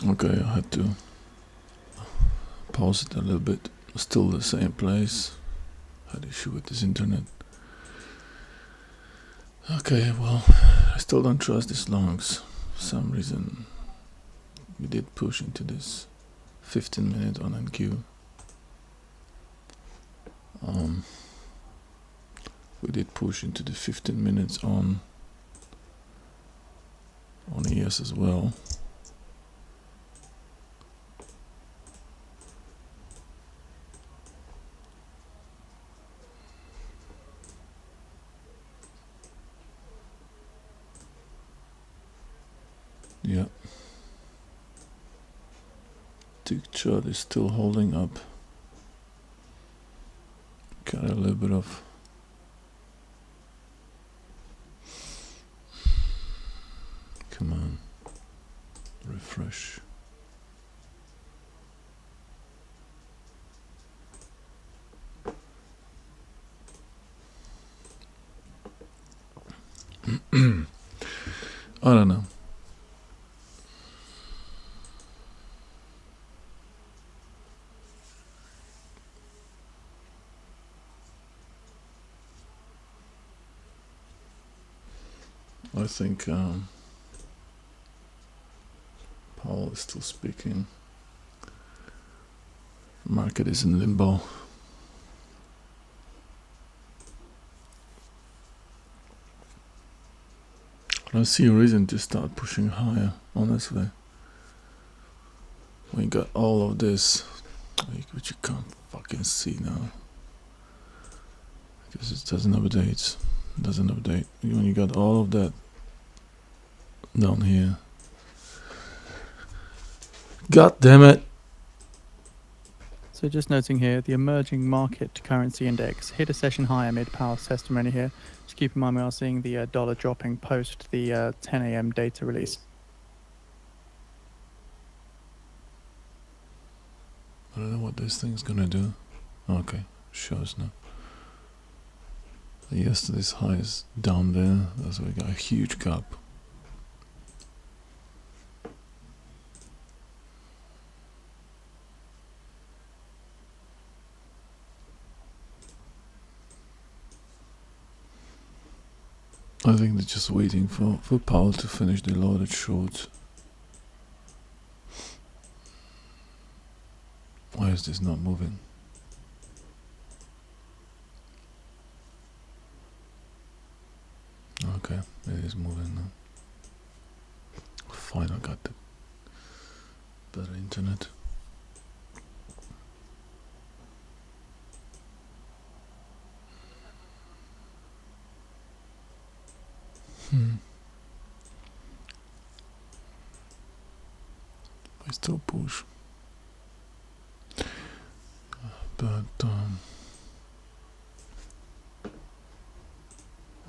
Okay, I had to pause it a little bit. Still the same place. Had issue with this internet. Okay, well, I still don't trust these longs. For some reason, we did push into this 15-minute on NQ. We did push into the 15 minutes on ES as well. Yeah. Tick chart is still holding up. Got a little bit of come on. Refresh. I don't know. I think Powell is still speaking. Market is in limbo. I don't see a reason to start pushing higher, honestly. We got all of this, which you can't fucking see now. Because it doesn't update. doesn't update. When you got all of that down here. God damn it. So just noting here, the emerging market currency index hit a session high amid Powell's testimony here. Just keep in mind we are seeing the dollar dropping post the 10 a.m. data release. I don't know what this thing's gonna do. Okay, shows now. Yesterday's high is down there. That's why we got a huge gap. I think they're just waiting for Powell to finish the loaded shorts. Why is this not moving? Okay, it is moving now. Fine, I got the better internet. I still push. But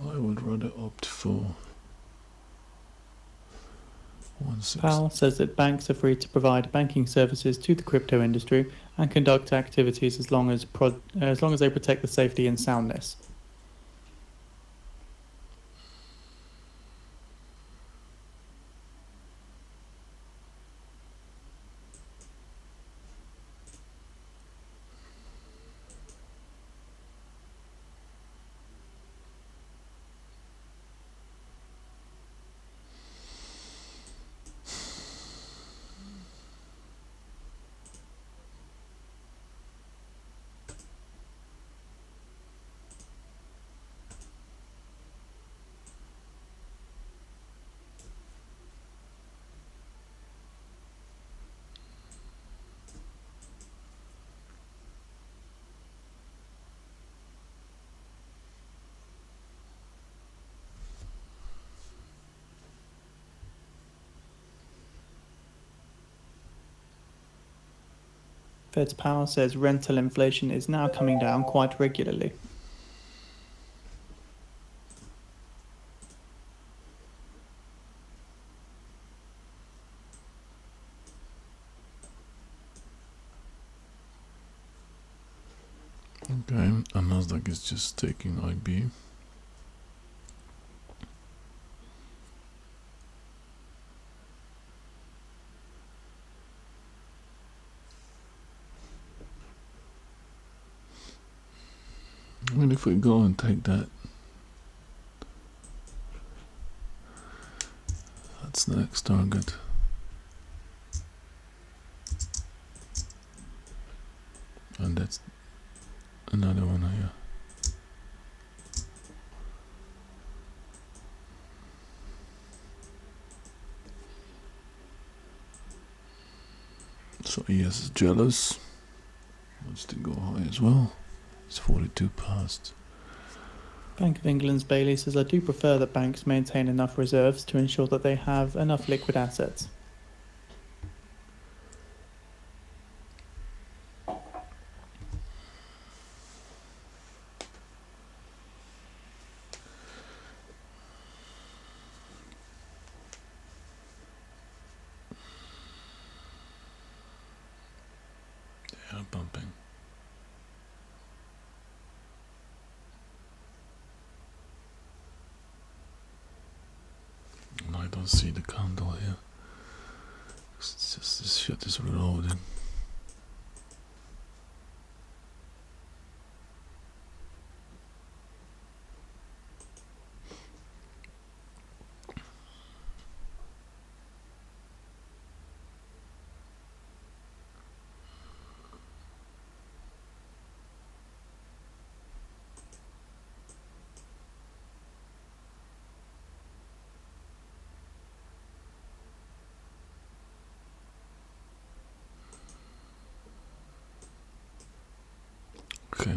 I would rather opt for 160. Powell says that banks are free to provide banking services to the crypto industry and conduct activities as long as they protect the safety and soundness. Fed's Powell says rental inflation is now coming down quite regularly. Okay, and Nasdaq is just taking IB. I mean, if we go and take that, that's the next target. And that's another one here. So ES is jealous. Wants to go high as well. It's 42 past. Bank of England's Bailey says, I do prefer that banks maintain enough reserves to ensure that they have enough liquid assets. Yeah, bumping. And I don't see the candle here. It's just this shit is reloading. Okay.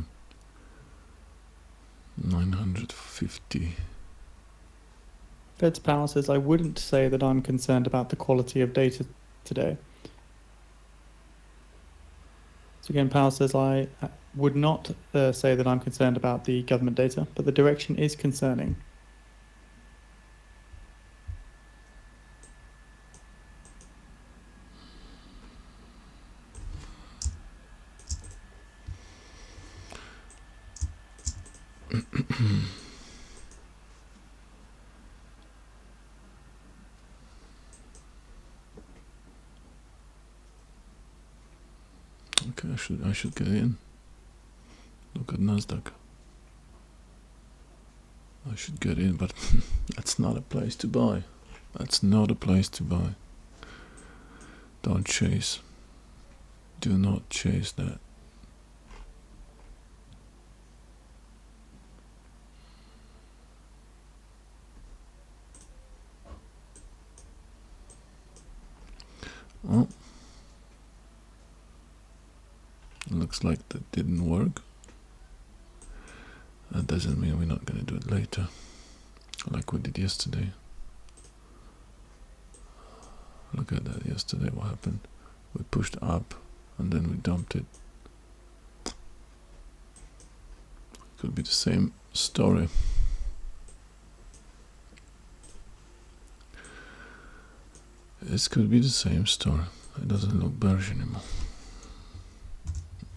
950. 50. Fed's Powell says, I wouldn't say that I'm concerned about the quality of data today. So again, Powell says, I would not say that I'm concerned about the government data, but the direction is concerning. Okay, I should get in. Look at Nasdaq. I should get in, but that's not a place to buy. That's not a place to buy. Don't chase. Do not chase that. Oh. Looks like that didn't work. That doesn't mean we're not going to do it later, like we did yesterday. Look at that yesterday, what happened. We pushed up and then we dumped it. Could be the same story. This could be the same story. It doesn't look bearish anymore.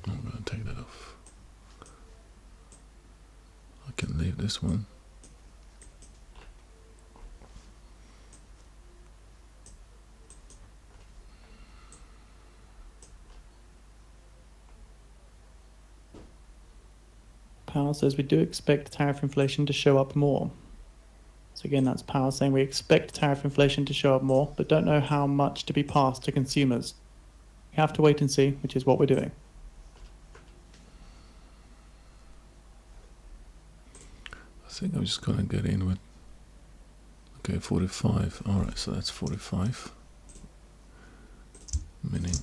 I'm going to take that off. I can leave this one. Powell says we do expect tariff inflation to show up more. So again, that's Powell saying we expect tariff inflation to show up more, but don't know how much to be passed to consumers. We have to wait and see, which is what we're doing. I think I'm just going to get in with, okay, 45. Alright, so that's 45. Meaning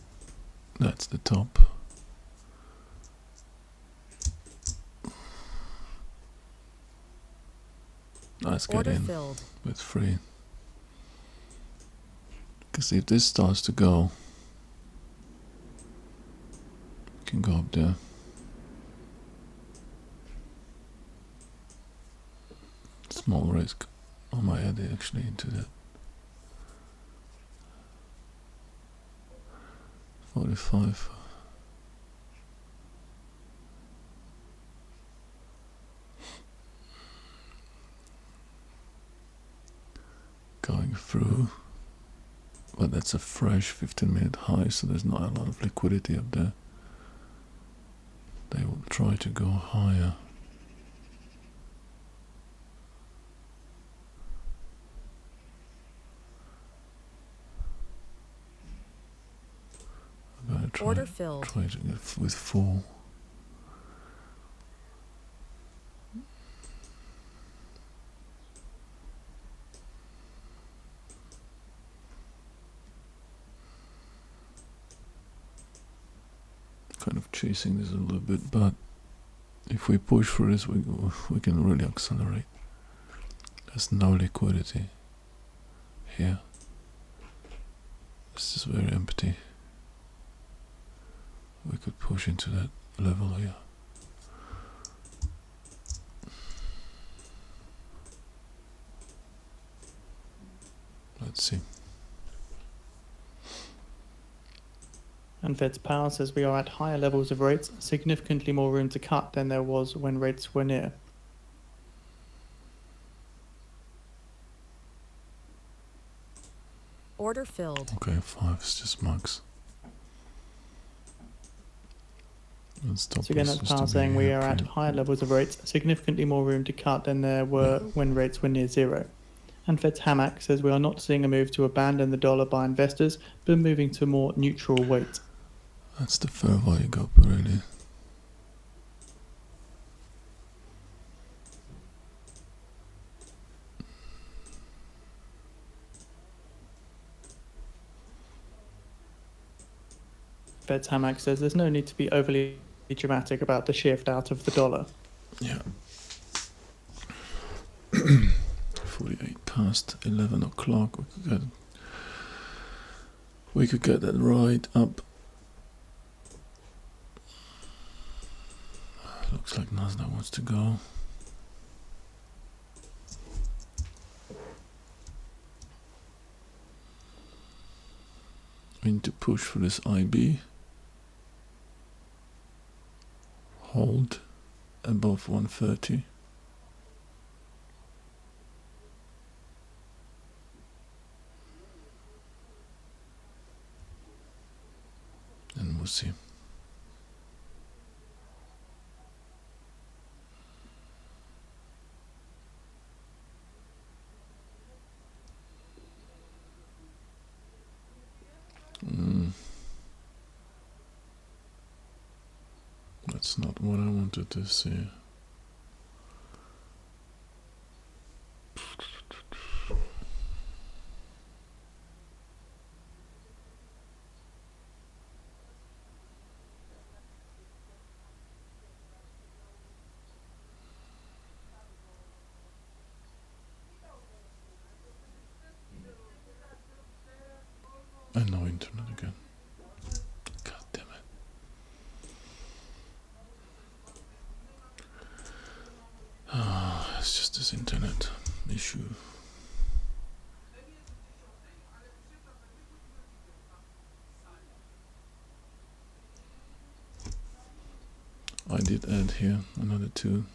that's the top. Let's get Order in filled. with 3. Because if this starts to go, we can go up there. Small risk on my head actually into that. 45. Going through, but that's a fresh 15-minute high, so there's not a lot of liquidity up there. They will try to go higher. I'm going to Order filled. try to get with 4. Kind of chasing this a little bit, but if we push for this, we can really accelerate. There's no liquidity here. This is very empty. We could push into that level here. Let's see. And Fed's Powell says we are at higher levels of rates, significantly more room to cut than there was when rates were near. Order filled. Okay, 5 is just max. And stop So again, loss that's is to Powell be saying we here are at pretty- higher levels of rates, significantly more room to cut than there were when rates were near zero. And Fed's Hamac says we are not seeing a move to abandon the dollar by investors, but moving to a more neutral weight. That's the fair value gap, really. Fed's Hamac says there's no need to be overly dramatic about the shift out of the dollar. Yeah. 48 past 11 o'clock. We could get that right up. Looks like Nasdaq wants to go. We need to push for this IB. Hold above 130. And we'll see. That's not what I wanted to see. And no internet again. God damn it. It's just this internet issue. I did add here another 2.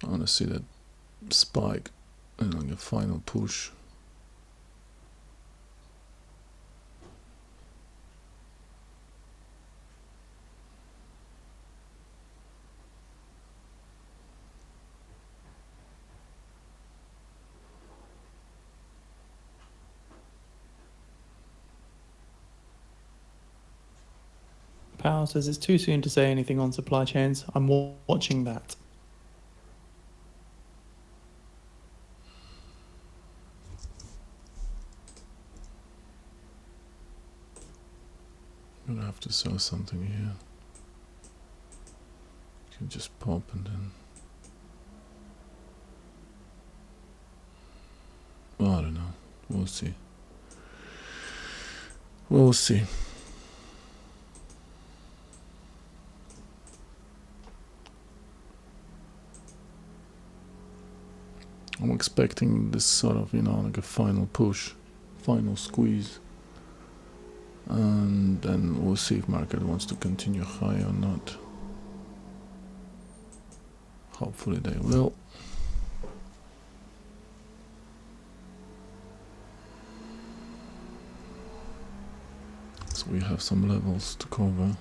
I want to see that spike and like a final push. Powell says it's too soon to say anything on supply chains. I'm watching that. I'm gonna have to sell something here. Can just pop and then. Well, I don't know. We'll see. We'll see. I'm expecting this sort of, like a final push, final squeeze. And then we'll see if market wants to continue high or not. Hopefully they will. So we have some levels to cover.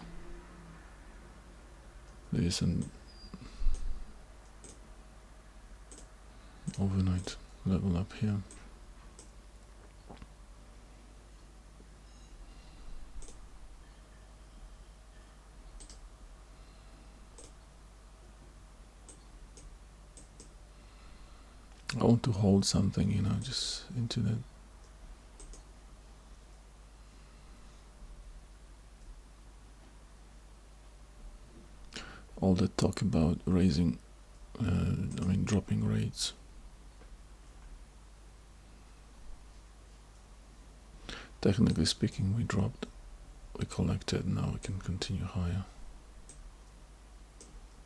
There is an overnight level up here. I want to hold something, just into that. All that talk about raising, dropping rates. Technically speaking, we dropped, we collected, now we can continue higher.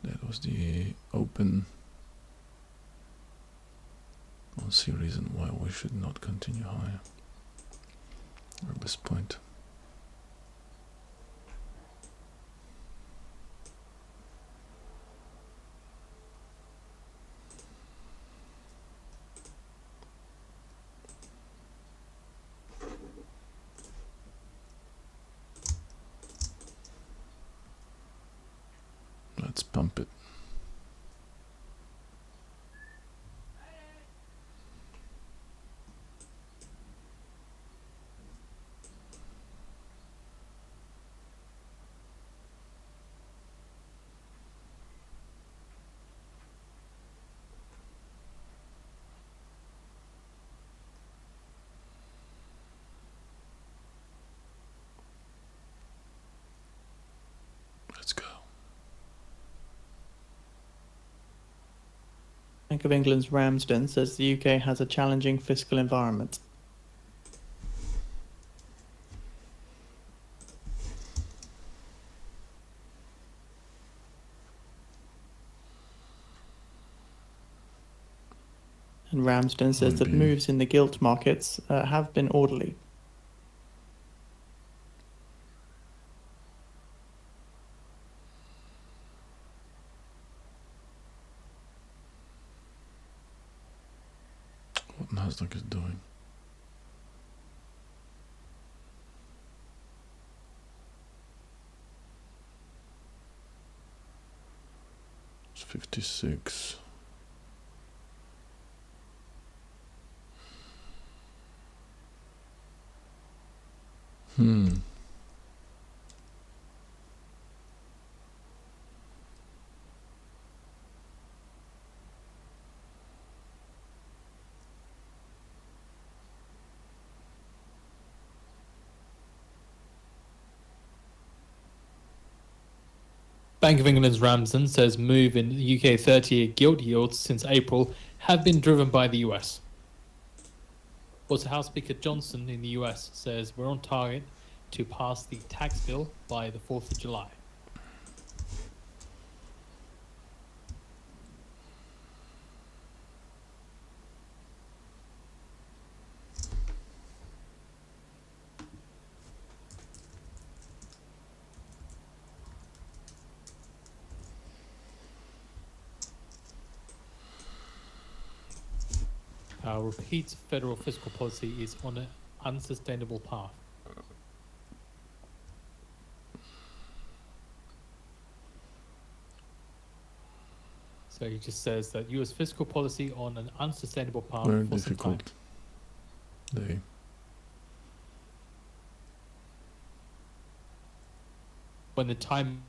That was the open. I don't see a reason why we should not continue higher at this point. Let's pump it. Let's go. Bank of England's Ramsden says the UK has a challenging fiscal environment. And Ramsden says that Maybe. moves in the gilt markets have been orderly. What Nasdaq is doing. It's 56. Bank of England's Ramsden says move in UK 30-year gilt yields since April have been driven by the US. Also, House Speaker Johnson in the US says we're on target to pass the tax bill by the 4th of July. Repeats federal fiscal policy is on an unsustainable path. So he just says that US fiscal policy on an unsustainable path Very for some time. difficult day. When the time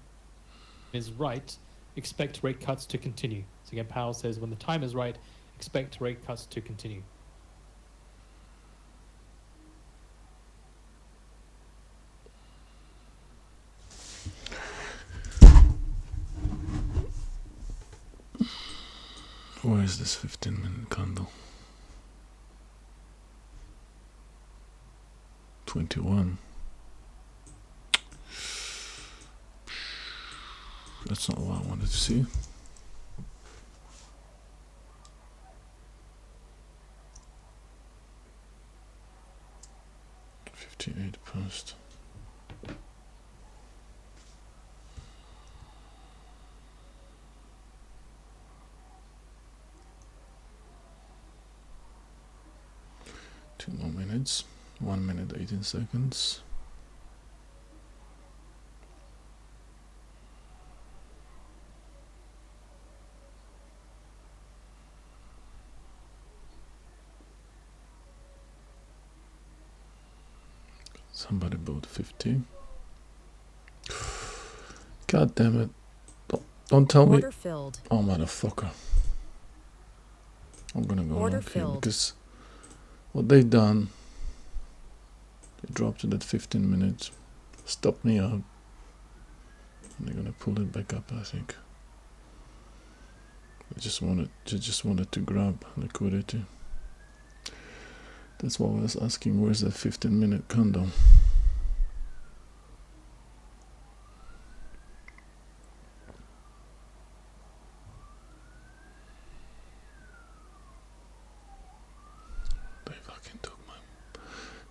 is right, expect rate cuts to continue. So again, Powell says when the time is right, expect rate cuts to continue. Where is this 15-minute candle? 21. That's not what I wanted to see. £58. 2 more minutes. 1 minute 18 seconds. Somebody bought 50. God damn it. Don't tell me. Order filled. Oh, motherfucker. I'm gonna go Order long here filled. because what they done, they dropped it at 15 minutes, stopped me out, and they're gonna pull it back up, I think. They just wanted to grab liquidity. That's why I was asking, where's that 15-minute candle? They fucking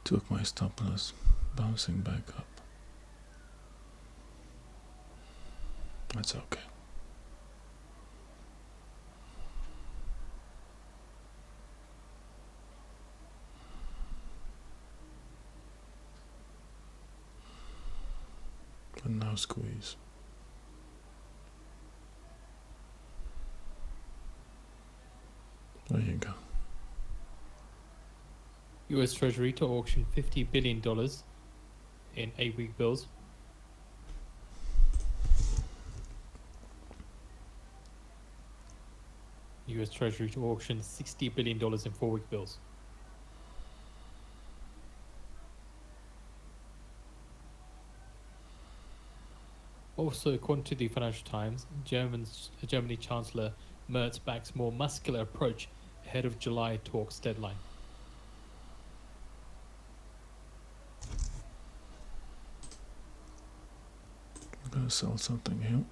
took my stop loss, bouncing back up. That's okay. And now squeeze. There you go. US Treasury to auction $50 billion in 8-week bills. US Treasury to auction $60 billion in 4-week bills. Also, according to the Financial Times, Germany Chancellor Merz backs more muscular approach ahead of July talks deadline. I'm gonna sell something here.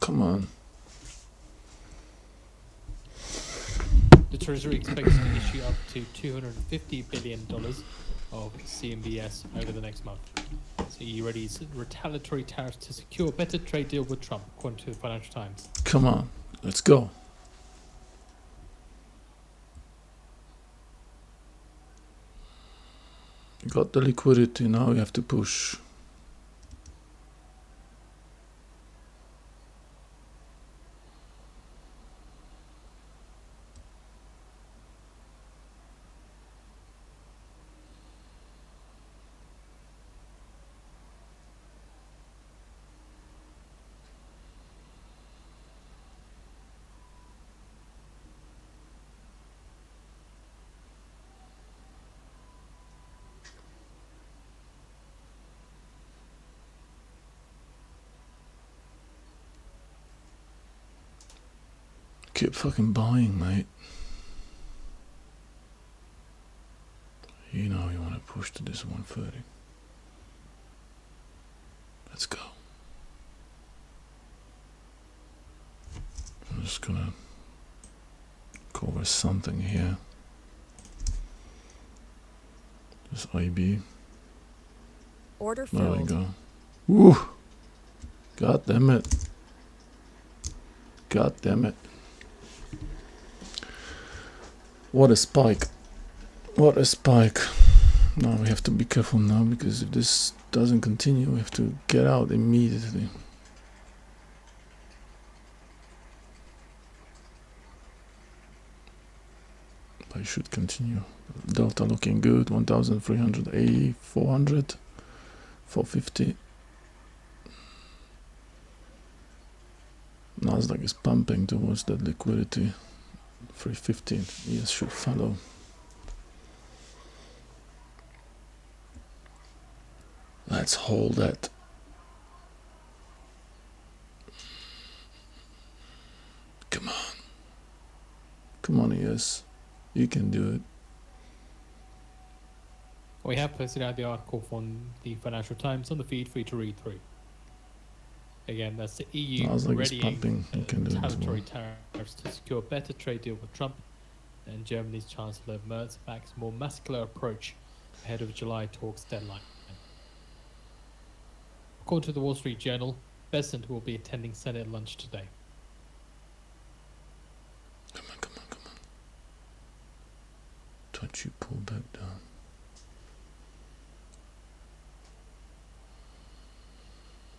Come on. The Treasury expects to issue up to $250 billion of CMBS over the next month. So EU readies retaliatory tariffs to secure a better trade deal with Trump, according to the Financial Times. Come on. Let's go. You got the liquidity, now you have to push. Keep fucking buying, mate. You know you want to push to this 130. Let's go. I'm just gonna cover something here. Just IB. Order There we filled. go. Woo! God damn it. God damn it. What a spike. What a spike. Now we have to be careful now, because if this doesn't continue, we have to get out immediately. I should continue. Delta looking good. 1,380, 400, 450. Nasdaq is pumping towards that liquidity. 315. Yes, should follow. Let's hold that. Come on. Come on, yes. You can do it. We have posted out the article from the Financial Times on the feed for you to read through. Again, that's the EU Nasdaq is readying pumping. You can do it as well. retaliatory tariffs to secure a better trade deal with Trump, and Germany's Chancellor Merz backs more muscular approach ahead of July talks deadline. According to the Wall Street Journal, Besant will be attending Senate lunch today. Come on, come on, come on. Don't you pull back down.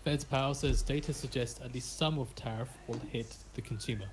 Fed's Powell says data suggests at least some of tariff will hit the consumer.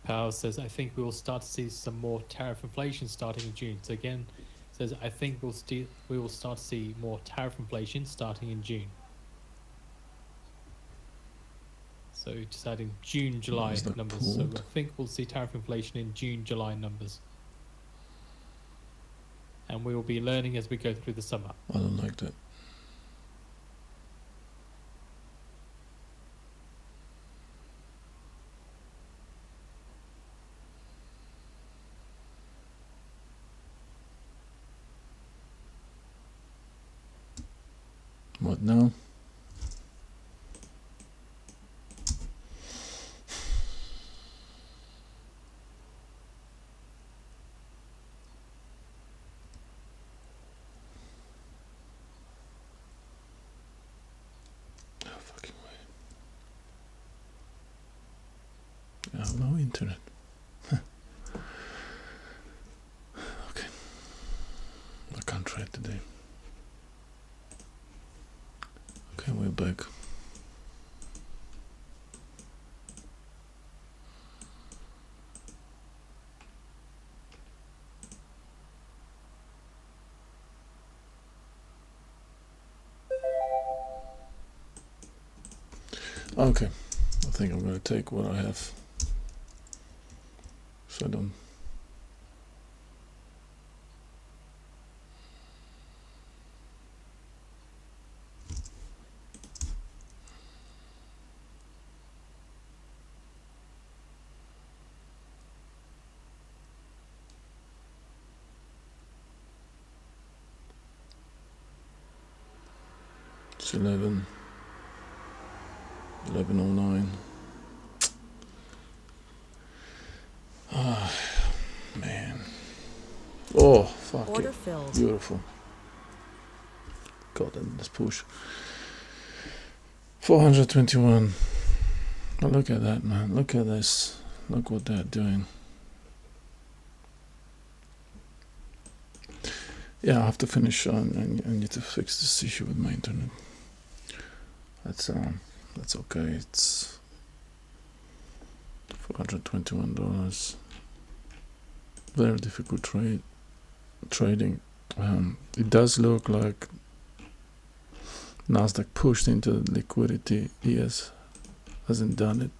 Powell says, I think we will start to see some more tariff inflation starting in June. So again, says, I think we will start to see more tariff inflation starting in June. So just adding June, July Nasdaq numbers. pulled. So I think we'll see tariff inflation in June, July numbers. And we will be learning as we go through the summer. I don't like that. What now? No fucking way. I have no internet. Okay. I can't trade today. Okay, we back. Okay, I think I'm gonna take what I have, so I don't. It's 11:09. Ah, man. Oh, fuck Order it. filled. Beautiful. God, and this push. 421. Oh, look at that, man. Look at this. Look what they're doing. Yeah, I have to finish. I need to fix this issue with my internet. That's okay. It's $421. Very difficult trading. It does look like Nasdaq pushed into liquidity. Yes, hasn't done it.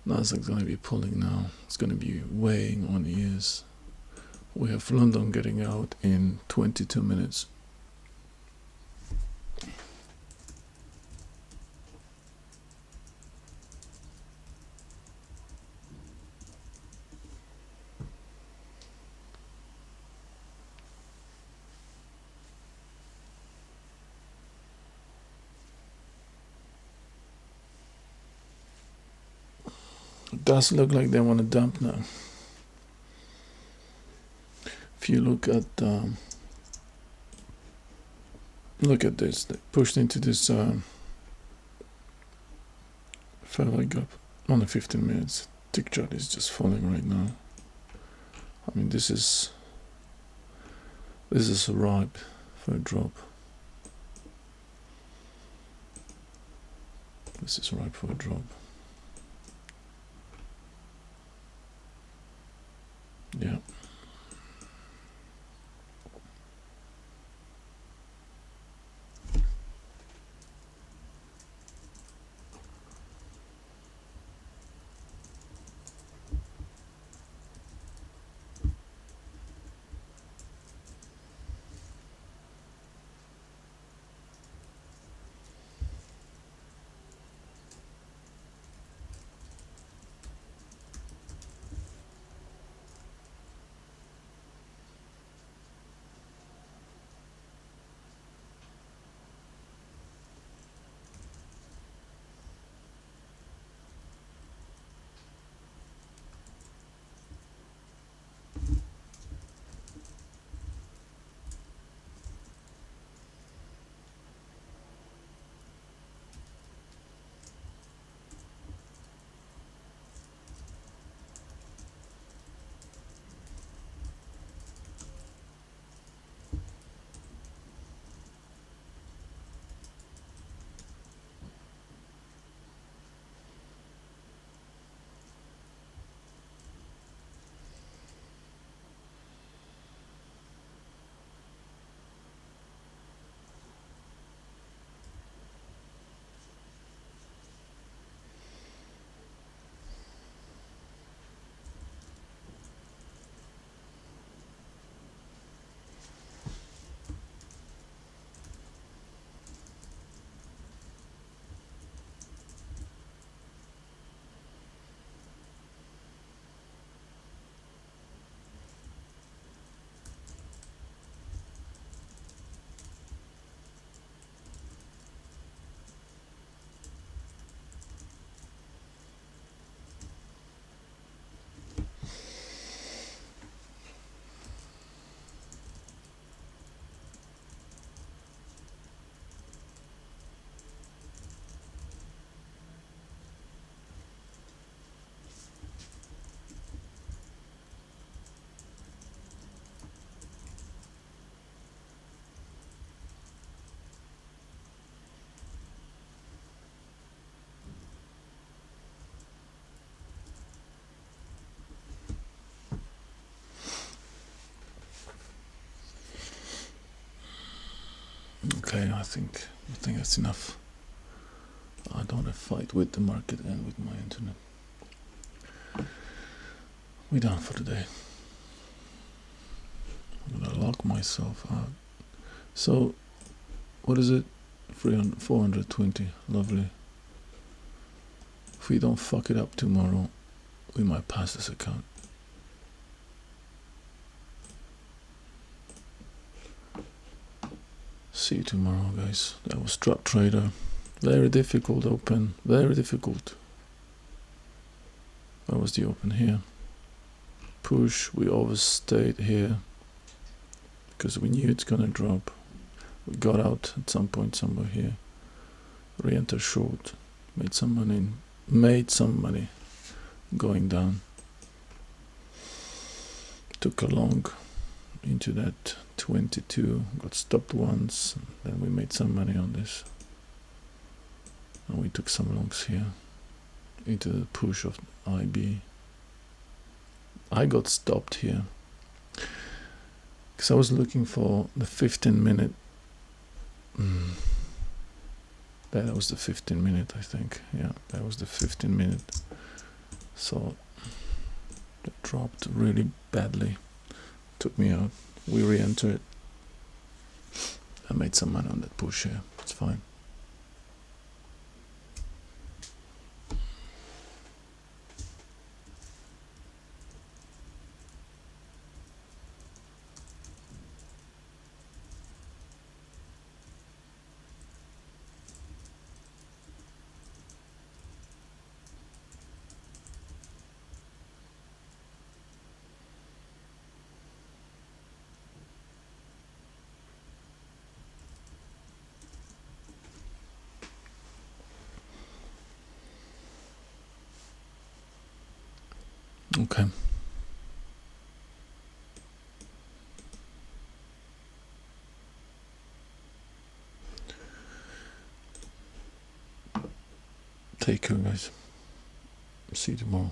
Nasdaq's going to be pulling now. It's going to be weighing on ears. We have London getting out in 22 minutes. It does look like they want to dump now. If you look at this, they pushed into this further gap on the 15 minutes. Tick chart is just falling right now. I mean, this is ripe for a drop. This is ripe for a drop. Yeah. Okay, I think that's enough. I don't want to fight with the market and with my internet. We're done for today. I'm gonna lock myself out. So, what is it? 420. Lovely. If we don't fuck it up tomorrow, we might pass this account. See you tomorrow, guys. That was Drop Trader. Very difficult open. Very difficult. Where was the open? Here. Push. We overstayed here because we knew it's gonna drop. We got out at some point somewhere here. Re-enter short. Made some money. Made some money going down. Took a long into that 22. Got stopped once. Then we made some money on this. And we took some longs here into the push of IB. I got stopped here because I was looking for the 15-minute. That was the 15-minute, I think. Yeah, that was the 15-minute. So that dropped really badly. Took me out. We re-entered. I made some money on that push here. It's fine. Okay. Take care, guys. See you tomorrow.